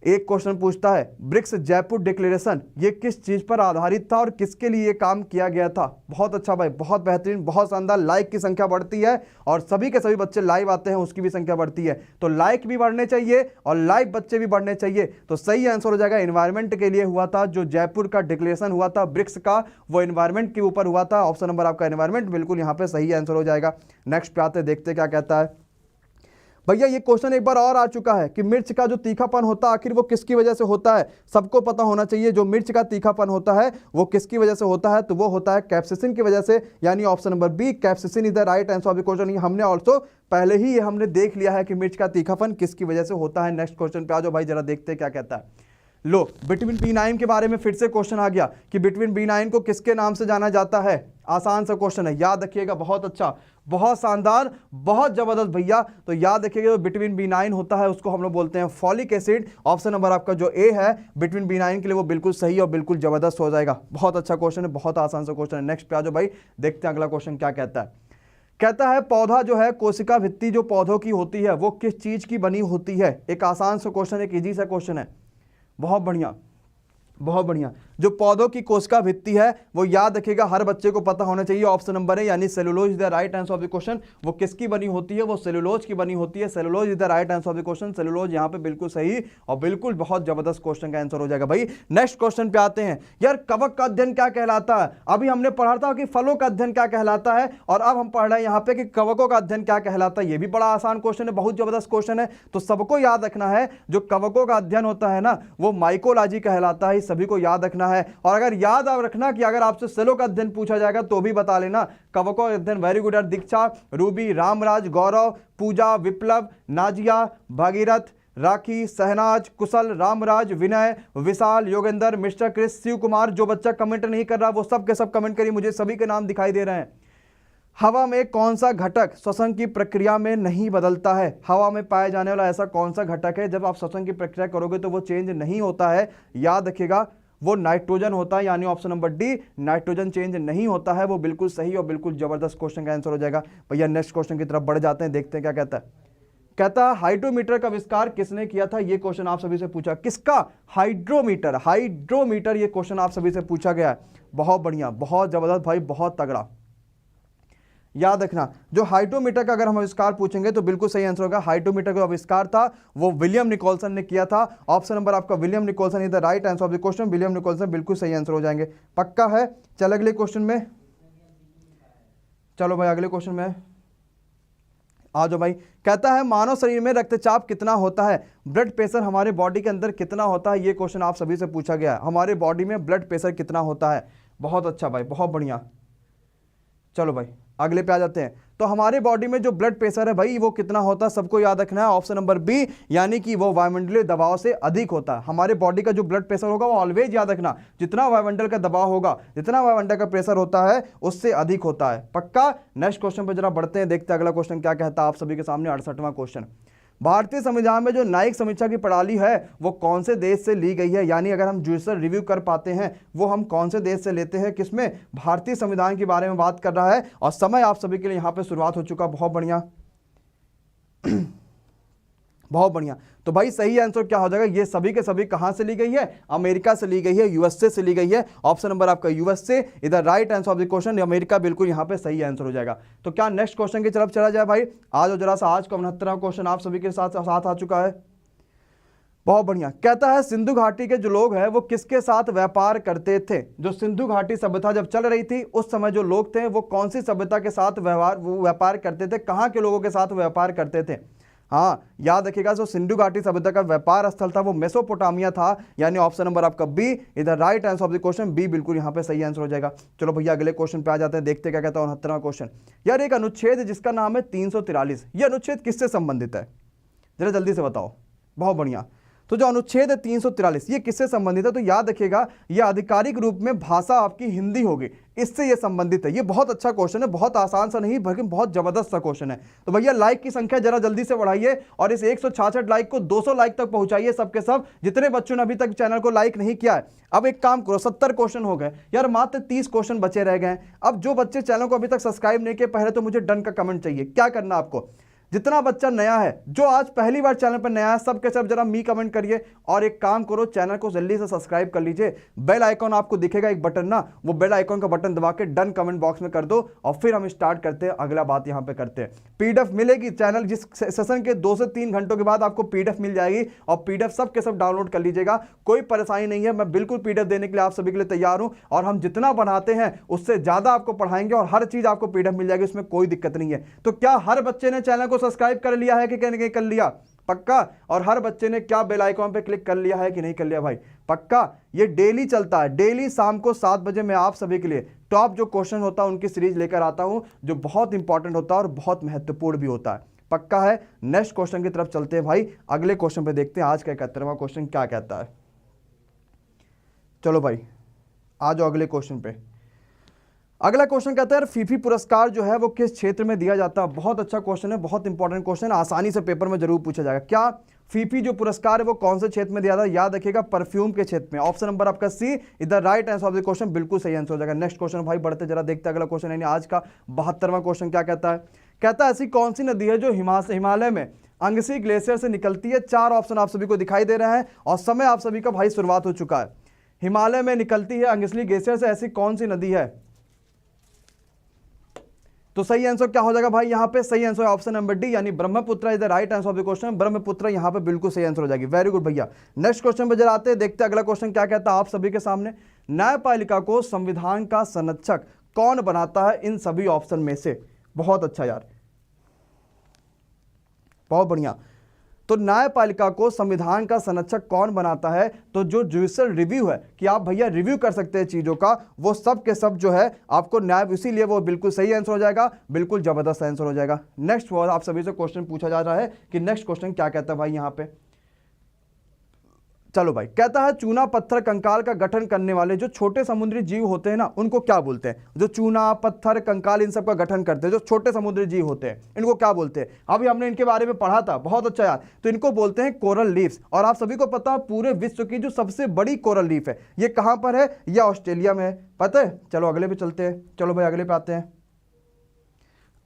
एक क्वेश्चन पूछता है, ब्रिक्स जयपुर डिक्लेरेशन ये किस चीज पर आधारित था और किसके लिए काम किया गया था? बहुत अच्छा भाई, बहुत बेहतरीन, बहुत शानदार। लाइक की संख्या बढ़ती है और सभी के सभी बच्चे लाइव आते हैं, उसकी भी संख्या बढ़ती है। तो लाइक भी बढ़ने चाहिए और लाइव बच्चे भी बढ़ने चाहिए। तो सही आंसर हो जाएगा एनवायरमेंट के लिए हुआ था। जो जयपुर का डिक्लेरेशन हुआ था ब्रिक्स का, वो एनवायरमेंट के ऊपर हुआ था। ऑप्शन नंबर आपका एनवायरमेंट, बिल्कुल यहाँ पे सही आंसर हो जाएगा। नेक्स्ट पे आते, देखते क्या कहता है भैया। ये क्वेश्चन एक बार और आ चुका है कि मिर्च का जो तीखापन होता है आखिर वो किसकी वजह से होता है? सबको पता होना चाहिए जो मिर्च का तीखापन होता है वो किसकी वजह से होता है। तो वो होता है कैप्सिसिन की वजह से, यानी option number B capsaicin is the right answer of the question. हमने ऑल्सो पहले ही ये हमने देख लिया है कि मिर्च का तीखापन किसकी वजह से होता है। नेक्स्ट क्वेश्चन पे आ जाओ भाई, जरा देखते हैं क्या कहता है। लो, विटामिन B9 के बारे में फिर से क्वेश्चन आ गया कि विटामिन B9 को किसके नाम से जाना जाता है? आसान सा क्वेश्चन है, याद रखिएगा। बहुत अच्छा, बहुत शानदार, बहुत जबरदस्त भैया। तो याद रखिएगा जो विटामिन B9 होता है उसको हम लोग बोलते हैं फॉलिक एसिड। ऑप्शन नंबर आपका जो ए है विटामिन B9 के लिए वो बिल्कुल सही और बिल्कुल जबरदस्त हो जाएगा। बहुत अच्छा क्वेश्चन है, बहुत आसान सा क्वेश्चन है। नेक्स्ट पे आ जाओ भाई, देखते हैं अगला क्वेश्चन क्या कहता है। कहता है पौधा जो है, कोशिका भित्ति जो पौधों की होती है वो किस चीज की बनी होती है? एक आसान सा क्वेश्चन, एक इजी सा क्वेश्चन है। बहुत बढ़िया, बहुत बढ़िया। जो पौधों की कोशिका भित्ति है वो याद रखिएगा हर बच्चे को पता होना चाहिए। ऑप्शन नंबर है यानी cellulose is the right answer of the question. वो किसकी बनी होती है? वो सेलुलोज की बनी होती है। Cellulose is the right answer of the question. Cellulose यहां पे बिल्कुल सही और बिल्कुल बहुत जबरदस्त क्वेश्चन का आंसर हो जाएगा भाई। नेक्स्ट क्वेश्चन पे आते हैं। यार कवक का अध्ययन क्या कहलाता है? अभी हमने पढ़ा था कि फलों का अध्ययन क्या कहलाता है और अब हम पढ़ रहे हैं यहां पे कि कवकों का अध्ययन क्या कहलाता है। ये भी बड़ा आसान क्वेश्चन है, बहुत जबरदस्त क्वेश्चन है। तो सबको याद रखना है जो कवकों का अध्ययन होता है ना वो माइकोलॉजी कहलाता है, सभी को याद रखना है। और अगर याद रखना कि अगर आपसे सेलों का अध्ययन पूछा जाएगा तो भी बता लेना। कवकों का अध्ययन वेरी गुड। दीक्षा, रूबी, रामराज, गौरव, पूजा, विप्लव, नाजिया, भागीरथ, राखी, सहनाज, कुशल, रामराज, विनय, विशाल, योगेंद्र, मिस्टर क्रिस, शिव कुमार। जो बच्चा कमेंट नहीं कर रहा वो सब के सब कमेंट करिए, मुझे सभी के नाम दिखाई दे रहे हैं। हवा में कौन सा घटक श्वसन की प्रक्रिया में नहीं बदलता है? हवा में पाया जाने वाला ऐसा कौन सा घटक है जब आप श्वसन की प्रक्रिया करोगे तो वो चेंज नहीं होता है? याद रखिएगा वो नाइट्रोजन होता है, यानी option number D nitrogen change नहीं होता है। वो बिल्कुल सही और बिल्कुल जबरदस्त क्वेश्चन का आंसर हो जाएगा। भैया नेक्स्ट क्वेश्चन की तरफ बढ़ जाते हैं, देखते हैं क्या कहता है। कहता है हाइड्रोमीटर का आविष्कार किसने किया था? ये क्वेश्चन आप सभी से पूछा। किसका? हाइड्रोमीटर। हाइड्रोमीटर ये क्वेश्चन आप सभी से पूछा गया है। बहुत बढ़िया, बहुत जबरदस्त भाई, बहुत तगड़ा। याद रखना जो हाइड्रोमीटर का अगर हम आविष्कार पूछेंगे तो बिल्कुल सही आंसर होगा। हाइड्रोमीटर का आविष्कार था वो विलियम निकोलसन ने किया था। ऑप्शन नंबर आपका William Nicholson is the right answer of the question. William Nicholson बिल्कुल सही आंसर हो जाएंगे, पक्का है। चल अगले क्वेश्चन में, चलो भाई अगले क्वेश्चन में आ जाओ भाई। कहता है मानव शरीर में रक्तचाप कितना होता है? ब्लड प्रेशर हमारे बॉडी के अंदर कितना होता है? ये क्वेश्चन आप सभी से पूछा गया है। हमारे बॉडी में ब्लड प्रेशर कितना होता है? बहुत अच्छा भाई, बहुत बढ़िया। चलो भाई अगले पे आ जाते हैं। तो हमारे बॉडी में जो ब्लड प्रेशर है भाई वो कितना होता है? सबको याद रखना है ऑप्शन नंबर बी, यानी कि वो वायुमंडलीय दबाव से अधिक होता है। हमारे बॉडी का जो ब्लड प्रेशर होगा वो ऑलवेज याद रखना जितना वायुमंडल का दबाव होगा, जितना वायुमंडल का प्रेशर होता है उससे अधिक होता है, पक्का। नेक्स्ट क्वेश्चन पे जरा बढ़ते हैं, देखते हैं अगला क्वेश्चन क्या कहता है आप सभी के सामने। 68वां क्वेश्चन। भारतीय संविधान में जो न्यायिक समीक्षा की प्रणाली है वो कौन से देश से ली गई है? यानी अगर हम जुडिशल रिव्यू कर पाते हैं वो हम कौन से देश से लेते हैं? किसमें? भारतीय संविधान के बारे में बात कर रहा है और समय आप सभी के लिए यहाँ पे शुरुआत हो चुका। बहुत बढ़िया बहुत बढ़िया। तो भाई सही आंसर क्या हो जाएगा? ये सभी के सभी कहां से ली गई है? अमेरिका से ली गई है, यूएसए से ली गई है। ऑप्शन नंबर आपका यूएसए इधर right answer of the question. America बिल्कुल यहां पे सही आंसर हो जाएगा। तो क्या नेक्स्ट क्वेश्चन की तरफ चला जाए भाई? आज जरा सा आज का 69वां क्वेश्चन आप सभी के साथ आ चुका है। बहुत बढ़िया। कहता है सिंधु घाटी के जो लोग हैं वो किसके साथ व्यापार करते थे? जो सिंधु घाटी सभ्यता जब चल रही थी उस समय जो लोग थे वो कौन सी सभ्यता के साथ व्यापार करते थे? कहां के लोगों के साथ व्यापार करते थे? हाँ याद रखिएगा जो सिंधु घाटी सभ्यता का व्यापार स्थल था वो मेसोपोटामिया था, यानी ऑप्शन नंबर आपका बी इधर right answer of the question. B बिल्कुल यहाँ पे सही आंसर हो जाएगा। चलो भैया अगले क्वेश्चन पे आ जाते हैं, देखते क्या कहता है 69वां क्वेश्चन। यार एक अनुच्छेद है जिसका नाम है 343, ये अनुच्छेद किससे संबंधित है? जरा जल्दी से बताओ। बहुत बढ़िया। तो जो अनुच्छेद है 343 ये किससे संबंधित है? तो याद रखिएगा ये आधिकारिक रूप में भाषा आपकी हिंदी होगी, इससे ये संबंधित है। ये बहुत अच्छा क्वेश्चन है, बहुत आसान सा नहीं बल्कि बहुत जबरदस्त सा क्वेश्चन है। तो भैया लाइक की संख्या जरा जल्दी से बढ़ाइए और इस 166 लाइक को 200 लाइक तक पहुंचाइए सबके सब, जितने बच्चों ने अभी तक चैनल को लाइक नहीं किया है। अब एक काम करो, 70 क्वेश्चन हो गए यार, मात्र 30 क्वेश्चन बचे रह गए। अब जो बच्चे चैनल को अभी तक सब्सक्राइब नहीं किए, पहले तो मुझे डन का कमेंट चाहिए। क्या करना आपको? जितना बच्चा नया है, जो आज पहली बार चैनल पर नया है, सब के सब जरा मी कमेंट करिए और एक काम करो चैनल को जल्दी से सब्सक्राइब कर लीजिए। बेल आइकॉन आपको दिखेगा एक बटन ना, वो बेल आइकॉन का बटन दबा के डन कमेंट बॉक्स में कर दो और फिर हम स्टार्ट करते हैं। अगला बात यहां पे करते हैं, पीडीएफ मिलेगी चैनल जिस सेशन के 2 से 3 घंटों के बाद आपको पीडीएफ मिल जाएगी और पीडीएफ सब के सब डाउनलोड कर लीजिएगा। कोई परेशानी नहीं है, मैं बिल्कुल पीडीएफ देने के लिए आप सभी के लिए तैयार हूं और हम जितना बढ़ाते हैं उससे ज्यादा आपको पढ़ाएंगे और हर चीज आपको पीडीएफ मिल जाएगी, उसमें कोई दिक्कत नहीं है। तो क्या हर बच्चे ने चैनल को सब्सक्राइब कर लिया है कि नहीं कर लिया? पक्का। और हर बच्चे ने क्या बेल आइकॉन पे क्लिक कर लिया है कि नहीं कर लिया भाई? पक्का। ये डेली चलता है, डेली शाम को 7 बजे मैं आप सभी के लिए टॉप जो क्वेश्चन होता है उनकी सीरीज लेकर आता हूं, जो बहुत इंपॉर्टेंट होता है और बहुत महत्वपूर्ण भी होता है। पक्का है। नेक्स्ट क्वेश्चन की तरफ चलते हैं भाई, अगले क्वेश्चन पे देखते हैं आज का 71वां क्वेश्चन क्या कहता है। चलो भाई आ जाओ अगले क्वेश्चन पे। अगला क्वेश्चन कहता है फीफी पुरस्कार जो है वो किस क्षेत्र में दिया जाता है? बहुत अच्छा क्वेश्चन है, बहुत इंपॉर्टेंट क्वेश्चन, आसानी से पेपर में जरूर पूछा जाएगा। क्या फीफी जो पुरस्कार है वो कौन से क्षेत्र में दिया जाता है? याद रखिएगा परफ्यूम के क्षेत्र में। ऑप्शन नंबर आपका सी इधर right answer of the question, बिल्कुल सही आंसर हो जाएगा। नेक्स्ट क्वेश्चन भाई बढ़ते जरा देखते हैं अगला क्वेश्चन, यानी आज का 72वां क्वेश्चन क्या कहता है। कहता है ऐसी कौन सी नदी है जो हिमालय में अंगसी ग्लेशियर से निकलती है? 4 ऑप्शन आप सभी को दिखाई दे रहे हैं और समय आप सभी का भाई शुरुआत हो चुका है। हिमालय में निकलती है अंगसली ग्लेशियर से ऐसी कौन सी नदी है? तो सही आंसर क्या हो जाएगा भाई यहां पे? सही आंसर ऑप्शन नंबर डी यानी Brahmaputra is the right answer of the question. Brahmaputra यहां पे बिल्कुल सही आंसर हो जाएगी। वेरी गुड भैया। नेक्स्ट क्वेश्चन पे जरा आते हैं, देखते हैं अगला क्वेश्चन क्या कहता है आप सभी के सामने। न्यायपालिका को संविधान का संरक्षक कौन बनाता है इन सभी ऑप्शन में से? बहुत अच्छा यार, बहुत बढ़िया। तो न्यायपालिका को संविधान का संरक्षक कौन बनाता है? तो जो जुडिशियल रिव्यू है कि आप भैया रिव्यू कर सकते हैं चीजों का, वो सब के सब जो है आपको न्याय, इसीलिए वो बिल्कुल सही आंसर हो जाएगा, बिल्कुल जबरदस्त आंसर हो जाएगा। नेक्स्ट वो आप सभी से क्वेश्चन पूछा जा रहा है कि नेक्स्ट क्वेश्चन क्या कहता है भाई यहां पे। चलो भाई, कहता है चूना पत्थर कंकाल का गठन करने वाले जो छोटे समुद्री जीव होते हैं ना, उनको क्या बोलते हैं? जो चूना पत्थर कंकाल इन सब का गठन करते हैं, जो छोटे समुद्री जीव होते हैं, इनको क्या बोलते हैं? अभी हमने इनके बारे में पढ़ा था, बहुत अच्छा यार। तो इनको बोलते हैं कोरल लीफ्स। और आप सभी को पता है पूरे विश्व की जो सबसे बड़ी कोरल लीफ है ये कहां पर है? यह ऑस्ट्रेलिया में है, पता है? चलो अगले पे चलते हैं। चलो भाई अगले पे आते हैं।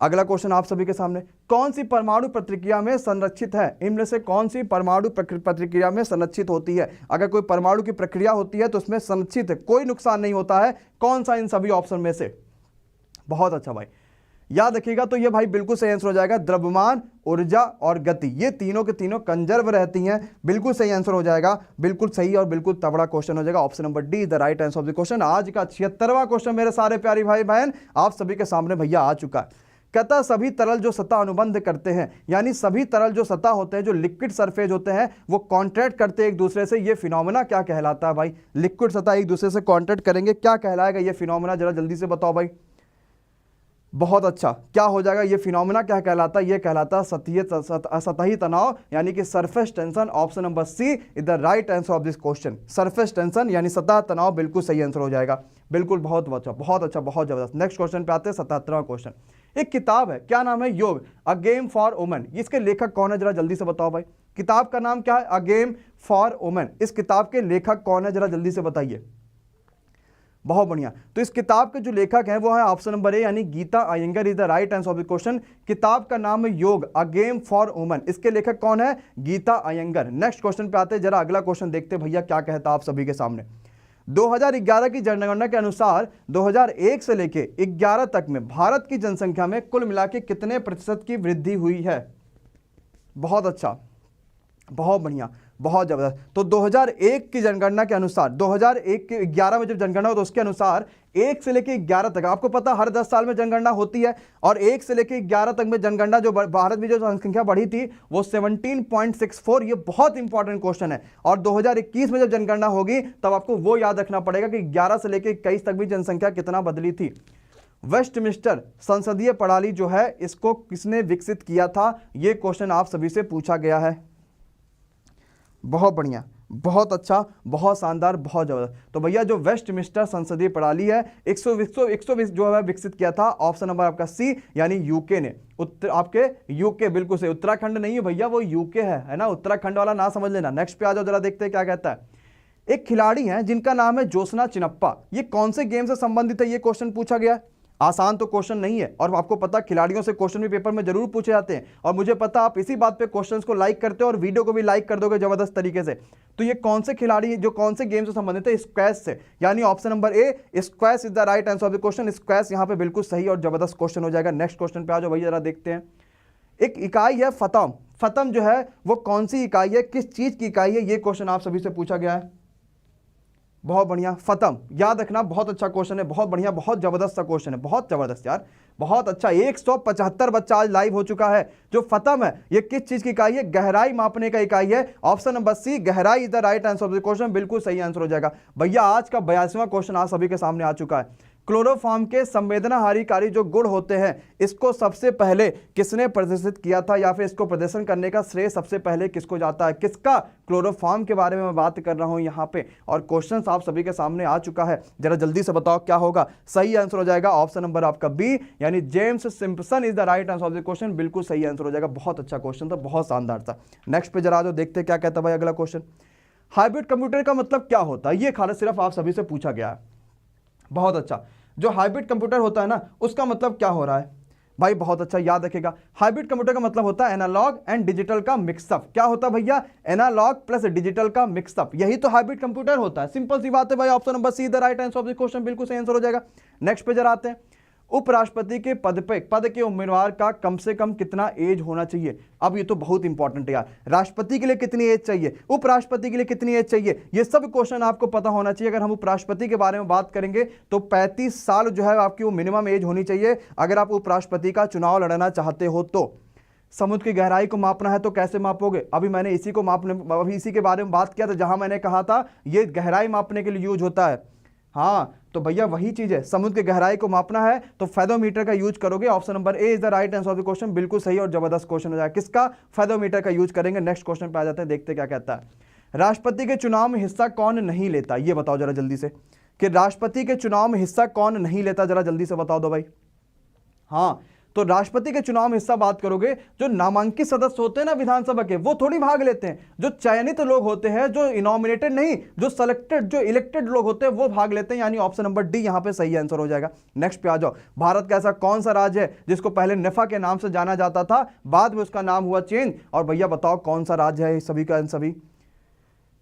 अगला क्वेश्चन आप सभी के सामने, कौन सी परमाणु प्रतिक्रिया में संरक्षित है? इनमें से कौन सी परमाणु प्रतिक्रिया में संरक्षित होती है? अगर कोई परमाणु की प्रक्रिया होती है तो उसमें संरक्षित है, कोई नुकसान नहीं होता है। कौन सा इन सभी ऑप्शन में से? बहुत अच्छा भाई, याद रखिएगा। तो ये भाई बिल्कुल सही आंसर हो जाएगा। द्रव्यमान, ऊर्जा और गति, ये तीनों के तीनों कंजर्व रहती हैं, बिल्कुल सही आंसर हो जाएगा। बिल्कुल सही और बिल्कुल तगड़ा क्वेश्चन हो जाएगा। Option number D the right answer of the question. आज का 76वां क्वेश्चन मेरे सारे प्यारे भाई बहन आप सभी के सामने भैया आ चुका है। कहता सभी तरल जो सतह अनुबंध करते हैं, यानी सभी तरल जो सतह होते हैं, जो लिक्विड सरफेस होते हैं, वो कॉन्ट्रैक्ट करते हैं एक दूसरे से, ये फिनोमेना क्या कहलाता है भाई? लिक्विड सतह एक दूसरे से कॉन्ट्रैक्ट करेंगे, क्या कहलाएगा ये फिनोमेना? जरा जल्दी से बताओ भाई। बहुत अच्छा, क्या हो जाएगा ये फिनोमेना? क्या कहलाता है? ये कहलाता है सतही तनाव यानी कि surface tension. Option number C is the right answer of this question. Surface tension यानी सतह तनाव, बिल्कुल सही आंसर हो जाएगा। बिल्कुल, बहुत अच्छा, बहुत अच्छा, बहुत जबरदस्त। नेक्स्ट क्वेश्चन पे आते हैं, 77वां क्वेश्चन। एक किताब है, क्या नाम है? योग, अ गेम फॉर वुमेन। इसके लेखक कौन है? जरा जल्दी से बताओ भाई। किताब का नाम क्या है? A game for women. इस किताब के लेखक कौन है? जरा जल्दी से बताइए। बहुत बढ़िया। तो इस किताब के जो लेखक हैं वो है ऑप्शन नंबर ए यानी Geeta Iyengar is the right answer of the question. किताब का नाम है योग, अ गेम फॉर वुमेन। इसके लेखक कौन है? गीता अयंगर। नेक्स्ट क्वेश्चन पे आते हैं, जरा अगला क्वेश्चन देखते हैं भैया क्या कहता है आप सभी के सामने। 2011 की जनगणना के अनुसार 2001 से लेके 11 तक में भारत की जनसंख्या में कुल मिला के कितने प्रतिशत की वृद्धि हुई है? बहुत अच्छा, बहुत बढ़िया, बहुत जबरदस्त। तो 2001 की जनगणना के अनुसार, 2001 के 11 में जब जनगणना हो तो उसके अनुसार 1 से लेकर 11 तक, आपको पता हर 10 साल में जनगणना होती है, और 1 से लेकर 11 तक में जनगणना जो भारत में जो जनसंख्या बढ़ी थी वो 17.64। ये बहुत इंपॉर्टेंट क्वेश्चन है। और 2021 में जब जनगणना होगी तब आपको वो याद रखना पड़ेगा कि 11 से लेकर 21 तक भी जनसंख्या कितना बदली थी। वेस्टमिंस्टर संसदीय प्रणाली जो है इसको किसने विकसित किया था? ये क्वेश्चन आप सभी से पूछा गया है। बहुत बढ़िया, बहुत अच्छा, बहुत शानदार, बहुत जबरदस्त। तो भैया जो वेस्टमिंस्टर संसदीय प्रणाली है 120 जो है विकसित किया था, ऑप्शन नंबर आपका सी यानी यूके ने। आपके यूके, बिल्कुल से, उत्तराखंड नहीं है भैया, वो यूके है ना, उत्तराखंड वाला ना समझ लेना। नेक्स्ट पे आ जाओ, जरा देखते हैं क्या कहता है। एक खिलाड़ी है जिनका नाम है ज्योत्सना चिनप्पा, ये कौन से गेम से संबंधित है? ये क्वेश्चन पूछा गया। आसान तो क्वेश्चन नहीं है, और आपको पता खिलाड़ियों से क्वेश्चन भी पेपर में जरूर पूछे जाते हैं, और मुझे पता आप इसी बात पे क्वेश्चंस को लाइक करते हो और वीडियो को भी लाइक कर दोगे जबरदस्त तरीके से। तो ये कौन से खिलाड़ी जो कौन से गेम से संबंधित है? स्क्वैश से, यानी option number A squash is the right answer of the question. Squash यहाँ पे बिल्कुल सही और जबरदस्त क्वेश्चन हो जाएगा। नेक्स्ट क्वेश्चन पे आ जाओ भैया, जरा देखते हैं। एक इकाई है फतम, फतम जो है वो कौन सी इकाई है, किस चीज की इकाई है? ये क्वेश्चन आप सभी से पूछा गया है। बहुत बढ़िया, फतम याद रखना, बहुत अच्छा क्वेश्चन है, बहुत बढ़िया, बहुत जबरदस्त सा क्वेश्चन है, बहुत जबरदस्त यार, बहुत अच्छा। 175 बच्चा आज लाइव हो चुका है। जो फतम है ये किस चीज की इकाई है? गहराई मापने का इकाई है। ऑप्शन नंबर सी गहराई is the right answer of the question, बिल्कुल सही आंसर हो जाएगा। भैया आज का 82वां क्वेश्चन आज सभी के सामने आ चुका है। क्लोरोफॉर्म के संवेदनाहारीकारी जो गुण होते हैं इसको सबसे पहले किसने प्रदर्शित किया था, या फिर इसको प्रदर्शन करने का श्रेय सबसे पहले किसको जाता है? किसका? क्लोरोफॉर्म के बारे में मैं बात कर रहा हूं यहां पे, और क्वेश्चन आप सभी के सामने आ चुका है। जरा जल्दी से बताओ क्या होगा? सही आंसर हो जाएगा ऑप्शन नंबर आपका बी यानी James Simpson is the right answer of the question, बिल्कुल सही आंसर हो जाएगा। बहुत अच्छा क्वेश्चन था, बहुत शानदार था। नेक्स्ट पे जरा जो देखते क्या कहता है भाई अगला क्वेश्चन। हाइब्रिड कंप्यूटर का मतलब क्या होता है? ये खाली सिर्फ आप सभी से पूछा गया है। बहुत अच्छा, जो हाइब्रिड कंप्यूटर होता है ना उसका मतलब क्या हो रहा है? भाई बहुत अच्छा, याद रखेगा। हाइब्रिड कंप्यूटर का मतलब होता है एनालॉग एंड डिजिटल का मिक्सअप। क्या होता है भैया? एनालॉग प्लस डिजिटल का मिक्सअप, यही तो हाइब्रिड कंप्यूटर होता है। सिंपल सी बात है भाई, option number C the right answer of the question, बिल्कुल सही आंसर हो जाएगा। नेक्स्ट पे जरा आते हैं, उपराष्ट्रपति के पद के उम्मीदवार का कम से कम कितना एज होना चाहिए? अब ये तो बहुत इंपॉर्टेंट है यार, राष्ट्रपति के लिए कितनी एज चाहिए, उपराष्ट्रपति के लिए कितनी एज चाहिए, ये सब क्वेश्चन आपको पता होना चाहिए। अगर हम उपराष्ट्रपति के बारे में बात करेंगे तो 35 साल जो है आपकी वो मिनिमम एज होनी चाहिए अगर आप उपराष्ट्रपति का चुनाव लड़ना चाहते हो तो। समुद्र की गहराई को मापना है तो कैसे मापोगे? अभी मैंने इसी के बारे में बात किया था, जहां मैंने कहा था ये गहराई मापने के लिए यूज होता है। हाँ तो भैया वही चीज है, समुद्र की गहराई को मापना है तो फेदोमीटर का यूज करोगे। Option number A is the right answer of the question, बिल्कुल सही और जबरदस्त क्वेश्चन हो जाएगा। किसका? फेदोमीटर का यूज करेंगे। नेक्स्ट क्वेश्चन पे आ जाते हैं, देखते क्या कहता है। राष्ट्रपति के चुनाव में हिस्सा कौन नहीं लेता? ये बताओ जरा जल्दी से, कि राष्ट्रपति के चुनाव में हिस्सा कौन नहीं लेता, जरा जल्दी से बता दो भाई। हाँ तो राष्ट्रपति के चुनाव में हिस्सा बात करोगे, जो नामांकित सदस्य होते हैं ना विधानसभा के, वो थोड़ी भाग लेते हैं। जो चयनित लोग होते हैं, जो इनॉमिनेटेड नहीं, जो सेलेक्टेड, जो इलेक्टेड लोग होते हैं वो भाग लेते हैं, यानी ऑप्शन नंबर डी यहां पे सही आंसर हो जाएगा। नेक्स्ट पे आ जाओ, भारत का ऐसा कौन सा राज्य है जिसको पहले नेफा के नाम से जाना जाता था, बाद में उसका नाम हुआ चेंज? और भैया बताओ कौन सा राज्य है सभी का सभी?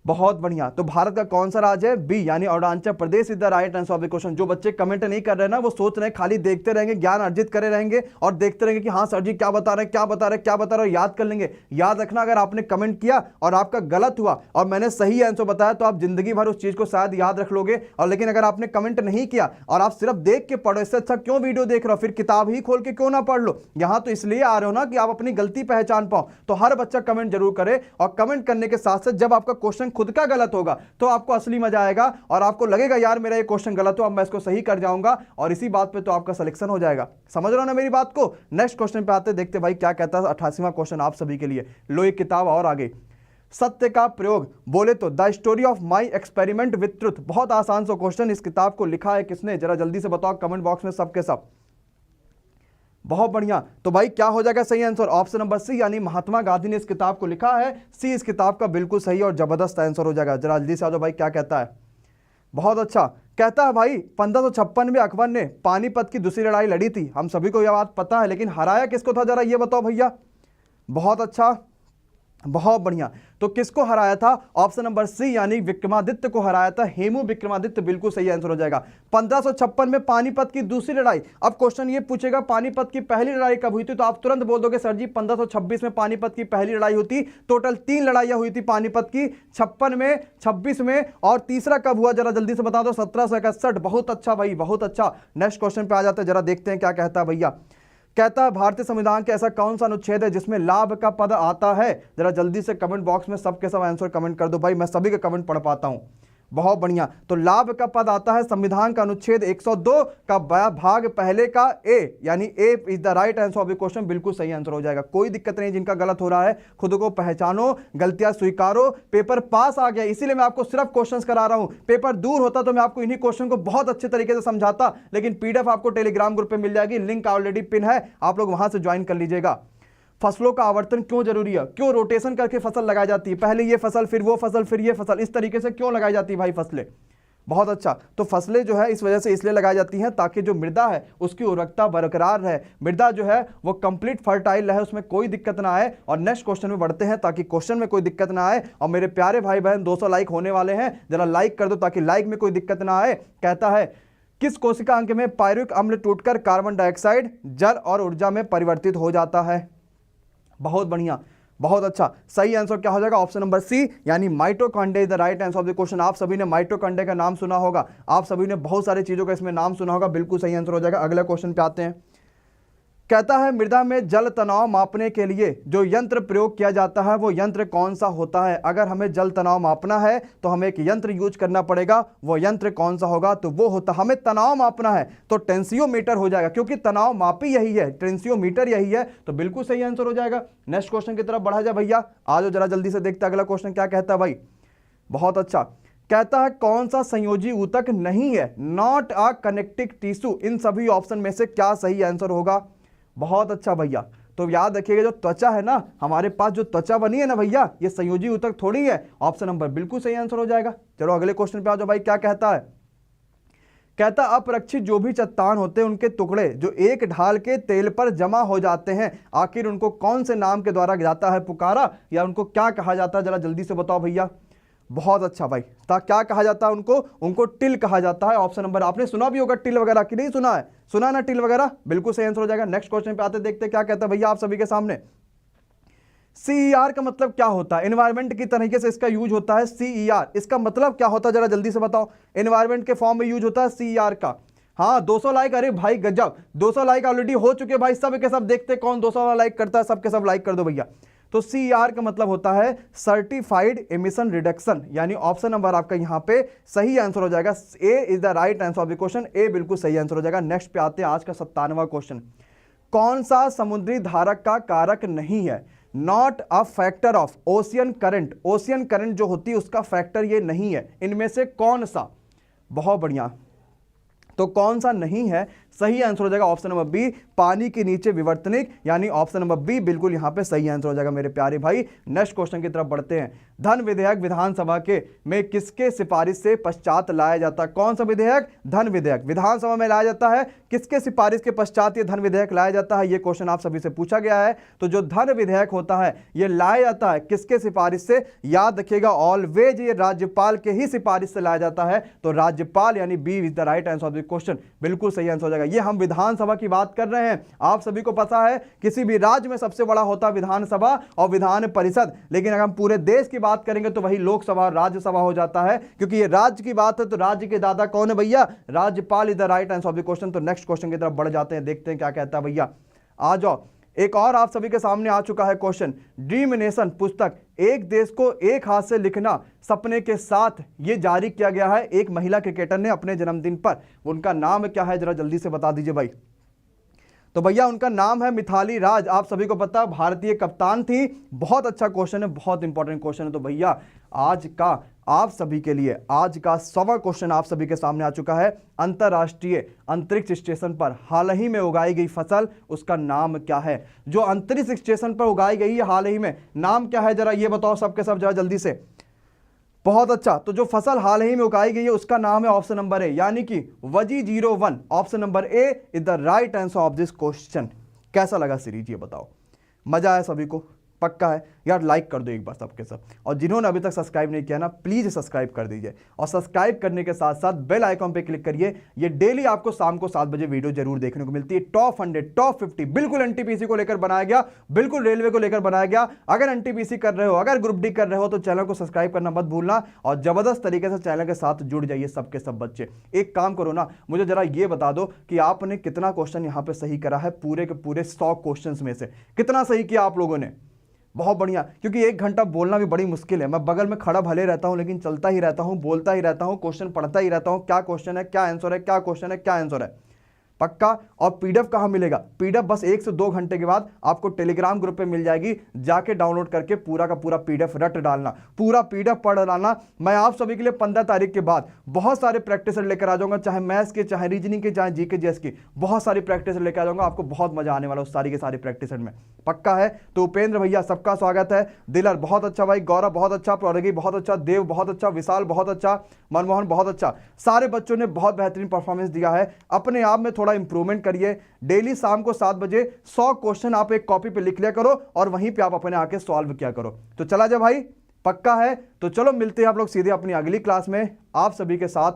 बहुत बढ़िया, तो भारत का कौन सा राज्य है? बी यानी Arunachal Pradesh is the right answer of the question. जो बच्चे कमेंट नहीं कर रहे ना, वो सोच रहे हैं, खाली देखते रहेंगे, ज्ञान अर्जित करे रहेंगे और देखते रहेंगे कि हाँ सर जी क्या बता रहे हैं, क्या बता रहे हैं, क्या बता रहे हैं, याद कर लेंगे। याद रखना, अगर आपने कमेंट किया और आपका गलत हुआ और मैंने सही आंसर बताया तो आप जिंदगी भर उस चीज को शायद याद रख लोगे। और लेकिन अगर आपने कमेंट नहीं किया और आप सिर्फ देख के पढ़ो, इससे अच्छा क्यों वीडियो देख रहे हो, फिर किताब ही खोल के क्यों ना पढ़ लो। यहां तो इसलिए आ रहे हो ना कि आप अपनी गलती पहचान पाओ। तो हर बच्चा कमेंट जरूर करे, और कमेंट करने के साथ साथ जब आपका क्वेश्चन खुद का गलत होगा तो आपको असली मजा आएगा और आपको लगेगा यार मेरा ये क्वेश्चन गलत हो, अब मैं इसको सही कर जाऊंगा, और इसी बात पे तो आपका सिलेक्शन हो जाएगा। समझ रहे हो ना मेरी बात को? नेक्स्ट क्वेश्चन पे आते, देखते भाई क्या कहता है। 88वां क्वेश्चन आप सभी के लिए, लो एक किताब और आगे। सत्य का प्रयोग बोले तो the story of my experiment with truth. बहुत आसान सा क्वेश्चन, इस किताब को लिखा है किसने, जरा जल्दी से बताओ कमेंट बॉक्स में सबके सब। बहुत बढ़िया, तो भाई क्या हो जाएगा सही आंसर? ऑप्शन नंबर सी यानी महात्मा गांधी ने इस किताब को लिखा है। सी इस किताब का बिल्कुल सही और जबरदस्त आंसर हो जाएगा। जरा जल्दी से आ जाओ भाई, क्या कहता है? बहुत अच्छा, कहता है भाई 1556 में अकबर ने पानीपत की दूसरी लड़ाई लड़ी थी। हम सभी को यह बात पता है, लेकिन हराया किसको था, जरा ये बताओ भैया। बहुत अच्छा, बहुत बढ़िया, तो किसको हराया था? ऑप्शन नंबर सी यानी विक्रमादित्य को हराया था। हेमू विक्रमादित्य बिल्कुल सही आंसर हो जाएगा। 1556 में पानीपत की दूसरी लड़ाई। अब क्वेश्चन ये पूछेगा पानीपत की पहली लड़ाई कब हुई थी, तो आप तुरंत बोल दोगे सर जी 1526 में पानीपत की पहली लड़ाई हुई थी। टोटल 3 लड़ाइयां हुई थी पानीपत की, 56 में, 26 में, और तीसरा कब हुआ जरा जल्दी से बता दो? 1761। बहुत अच्छा भाई, बहुत अच्छा। नेक्स्ट क्वेश्चन पे आ जाते हैं, जरा देखते हैं क्या कहता है भैया। कहता है भारतीय संविधान के ऐसा कौन सा अनुच्छेद है जिसमें लाभ का पद आता है? जरा जल्दी से कमेंट बॉक्स में सबके सब आंसर कमेंट कर दो भाई, मैं सभी के कमेंट पढ़ पाता हूं। बहुत बढ़िया, तो लाभ का पद आता है संविधान का अनुच्छेद 102 का भाग पहले का ए, यानी A is the right answer of the question, बिल्कुल सही आंसर हो जाएगा। कोई दिक्कत नहीं, जिनका गलत हो रहा है खुद को पहचानो, गलतियां स्वीकारो। पेपर पास आ गया, इसीलिए मैं आपको सिर्फ क्वेश्चंस करा रहा हूं। पेपर दूर होता तो मैं आपको इन्हीं क्वेश्चन को बहुत अच्छे तरीके से समझाता, लेकिन पीडीएफ आपको टेलीग्राम ग्रुप पे मिल जाएगी, लिंक ऑलरेडी पिन है, आप लोग वहां से ज्वाइन कर लीजिएगा। फसलों का आवर्तन क्यों जरूरी है? क्यों रोटेशन करके फसल लगाई जाती है? पहले ये फसल, फिर वो फसल, फिर ये फसल, इस तरीके से क्यों लगाई जाती है भाई फसलें? बहुत अच्छा, तो फसलें जो है इस वजह से इसलिए लगाई जाती हैं ताकि जो मृदा है उसकी उर्वरकता बरकरार रहे, मृदा जो है वो कंप्लीट फर्टाइल रहे, उसमें कोई दिक्कत ना आए। और नेक्स्ट क्वेश्चन में बढ़ते हैं ताकि क्वेश्चन में कोई दिक्कत ना आए। और मेरे प्यारे भाई बहन 200 लाइक होने वाले हैं, जरा लाइक कर दो ताकि लाइक में कोई दिक्कत ना आए। कहता है किस कोशिका अंग में पायरुविक अम्ल टूटकर कार्बन डाइऑक्साइड जल और ऊर्जा में परिवर्तित हो जाता है? बहुत बढ़िया, बहुत अच्छा, सही आंसर क्या हो जाएगा? ऑप्शन नंबर सी यानी mitochondria is the right answer of the question. आप सभी ने माइटोकॉन्ड्रिया का नाम सुना होगा, आप सभी ने बहुत सारी चीजों का इसमें नाम सुना होगा, बिल्कुल सही आंसर हो जाएगा। अगले क्वेश्चन पे आते हैं। कहता है मृदा में जल तनाव मापने के लिए जो यंत्र प्रयोग किया जाता है वो यंत्र कौन सा होता है? अगर हमें जल तनाव मापना है तो हमें एक यंत्र यूज करना पड़ेगा, वो यंत्र कौन सा होगा? तो वो होता, हमें तनाव मापना है तो टेंसियोमीटर हो जाएगा, क्योंकि तनाव मापी यही है, टेंसियोमीटर यही है, तो बिल्कुल सही आंसर हो जाएगा। नेक्स्ट क्वेश्चन की तरफ बढ़ा जाए भैया, आ जाओ जरा जल्दी से देखते अगला क्वेश्चन क्या कहता है भाई। बहुत अच्छा, कहता है कौन सा संयोजी ऊतक नहीं है? Not a connective tissue. इन सभी ऑप्शन में से क्या सही आंसर होगा? बहुत अच्छा भैया, तो याद रखिएगा जो त्वचा है ना, हमारे पास जो त्वचा बनी है ना भैया, ये संयोजी ऊतक थोड़ी है। ऑप्शन नंबर बिल्कुल सही आंसर हो जाएगा। चलो अगले क्वेश्चन पे आ जाओ भाई, क्या कहता है? कहता अपरक्षित जो भी चट्टान होते हैं उनके टुकड़े जो एक ढाल के तेल पर जमा हो जाते हैं, आखिर उनको कौन से नाम के द्वारा जाता है पुकारा, या उनको क्या कहा जाता है, जरा जल्दी से बताओ भैया। बहुत अच्छा भाई, क्या कहा जाता है उनको? उनको टिल कहा जाता है। ऑप्शन नंबर, आपने सुना भी होगा टिल वगैरह कि नहीं सुना है? सुना ना टिल वगैरह, बिल्कुल सही आंसर हो जाएगा। नेक्स्ट क्वेश्चन पे आते देखते क्या कहता है भैया आप सभी के सामने। CER का मतलब क्या होता है? एनवायरमेंट की तरीके से इसका यूज होता है CER, इसका मतलब क्या होता है जरा जल्दी से बताओ। एनवायरमेंट के फॉर्म में यूज होता है CER का। हाँ 200 लाइक, अरे भाई गजब, 200 लाइक ऑलरेडी हो चुके भाई, सब के सब देखते कौन 200 लाइक करता है, सबके सब लाइक कर दो भैया। तो CER का मतलब होता है सर्टिफाइड एमिशन रिडक्शन, यानी ऑप्शन नंबर आपका यहां पे सही आंसर हो जाएगा। A is the right answer of the question, A बिल्कुल सही आंसर हो जाएगा। नेक्स्ट पे आते हैं आज का 57वां क्वेश्चन। कौन सा समुद्री धारक का कारक नहीं है? Not a factor of ocean current, ocean current जो होती है उसका फैक्टर ये नहीं है, इनमें से कौन सा? बहुत बढ़िया, तो कौन सा नहीं है? सही आंसर हो जाएगा ऑप्शन नंबर बी, पानी के नीचे विवर्तनिक, यानी ऑप्शन नंबर बी बिल्कुल यहां पे सही आंसर हो जाएगा मेरे प्यारे भाई। नेक्स्ट क्वेश्चन की तरफ बढ़ते हैं। धन विधेयक विधानसभा के में किसके सिफारिश से पश्चात लाया जाता है? कौन सा विधेयक? धन विधेयक विधानसभा में लाया जाता है। किसके सिफारिश के पश्चात ये धन विधेयक लाया जाता है? ये क्वेश्चन आप सभी से पूछा गया है। तो जो धन विधेयक होता है ये लाया जाता है किसके सिफारिश से? याद रखिएगा ऑलवेज ये राज्यपाल के ही सिफारिश से लाया जाता है। तो राज्यपाल यानी B is the right answer of the question, बिल्कुल सही आंसर हो जाएगा। ये हम विधानसभा की बात कर रहे हैं। आप सभी को पता है किसी भी राज्य में सबसे बड़ा होता है विधानसभा और विधान परिषद, लेकिन अगर हम पूरे देश की बात करेंगे तो वही लोकसभा राज्यसभा हो जाता है, क्योंकि ये राज्य की बात है तो राज्य के दादा कौन है भैया? राज्यपाल is the right answer of the question. तो नेक्स्ट क्वेश्चन की तरफ बढ़ जाते हैं, देखते हैं क्या कहता है भैया। आ जाओ, एक और आप सभी के सामने आ चुका है क्वेश्चन। ड्रीम नेशन पुस्तक एक देश को एक हाथ से लिखना सपने के साथ ये जारी किया गया है एक महिला क्रिकेटर ने अपने जन्मदिन पर। उनका नाम क्या है जरा जल्दी से बता दीजिए भाई। तो भैया उनका नाम है मिथाली राज। आप सभी को पता भारतीय कप्तान थी। बहुत अच्छा क्वेश्चन है, बहुत इंपॉर्टेंट क्वेश्चन है। तो भैया आज का आप सभी के लिए आज का 100वां क्वेश्चन आप सभी के सामने आ चुका है। अंतरराष्ट्रीय अंतरिक्ष स्टेशन पर हाल ही में उगाई गई फसल, उसका नाम क्या है? जो अंतरिक्ष स्टेशन पर उगाई गई है हाल ही में, नाम क्या है जरा ये बताओ सबके सब जरा जल्दी से। बहुत अच्छा, तो जो फसल हाल ही में उगाई गई है उसका नाम है ऑप्शन नंबर ए, यानी कि WG01। Option number A is the right answer of this question. कैसा लगा सीरीज ये बताओ? मजा आया सभी को? पक्का है यार, लाइक कर दो एक बार सबके सब। और जिन्होंने अभी तक सब्सक्राइब नहीं किया ना प्लीज सब्सक्राइब कर दीजिए, और सब्सक्राइब करने के साथ साथ बेल आइकॉन पे क्लिक करिए। ये डेली आपको शाम को 7 बजे वीडियो जरूर देखने को मिलती है। टॉप 100 टॉप 50 बिल्कुल एनटीपीसी को लेकर बनाया गया, बिल्कुल रेलवे को लेकर बनाया गया। अगर एनटीपीसी कर रहे हो, अगर ग्रुप डी कर रहे हो तो चैनल को सब्सक्राइब करना मत भूलना, और जबरदस्त तरीके से चैनल के साथ जुड़ जाइए सबके सब बच्चे। एक काम करो ना, मुझे जरा ये बता दो कि आपने कितना क्वेश्चन यहाँ पे सही करा है पूरे के पूरे 100 क्वेश्चन में से? कितना सही किया आप लोगों ने? बहुत बढ़िया, क्योंकि 1 घंटा बोलना भी बड़ी मुश्किल है। मैं बगल में खड़ा भले रहता हूं लेकिन चलता ही रहता हूं, बोलता ही रहता हूं, क्वेश्चन पढ़ता ही रहता हूं। क्या क्वेश्चन है, क्या आंसर है, क्या क्वेश्चन है, क्या आंसर है। पक्का। और पीडीएफ कहां मिलेगा? पीडीएफ बस 1 से 2 घंटे के बाद आपको टेलीग्राम ग्रुप पे मिल जाएगी। जाके डाउनलोड करके पूरा का पूरा पीडीएफ रट डालना, पूरा पीडीएफ पढ़ डालना। मैं आप सभी के लिए 15 तारीख के बाद बहुत सारे प्रैक्टिस लेकर आ जाऊंगा, चाहे मैथ्स के, चाहे रीजनिंग के, चाहे जीके जीएस की। बहुत सारी प्रैक्टिस लेकर आ जाऊंगा, आपको बहुत मजा आने वाला उस सारी के सारी प्रैक्टिस में। पक्का है? तो उपेंद्र भैया सबका स्वागत है। दिलर बहुत अच्छा भाई, गौरव बहुत अच्छा, प्रौद्योगिकी बहुत अच्छा, देव बहुत अच्छा, विशाल बहुत अच्छा, मनमोहन बहुत अच्छा। सारे बच्चों ने बहुत बेहतरीन परफॉर्मेंस दिया है। अपने आप में थोड़ा इंप्रूवमेंट करिए। डेली शाम को 7 बजे 100 क्वेश्चन आप एक कॉपी पे लिख लिया करो और वहीं पे आप अपने आके सॉल्व किया करो। तो चला जा भाई, पक्का है? तो चलो मिलते हैं आप लोग सीधे अपनी अगली क्लास में आप सभी के साथ।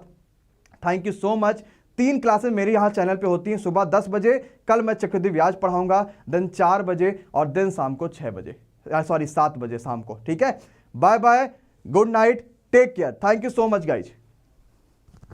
Thank you so much. 3 classes मेरी यहाँ चैनल पे होती हैं। सुबह 10 बजे कल मैं चक्रवृद्धि ब्याज पढ़ाऊंगा, देन 4 बजे और देन शाम को 6 बजे, सॉरी 7 बजे शाम को। ठीक है, bye bye, good night, take care, thank you so much guys.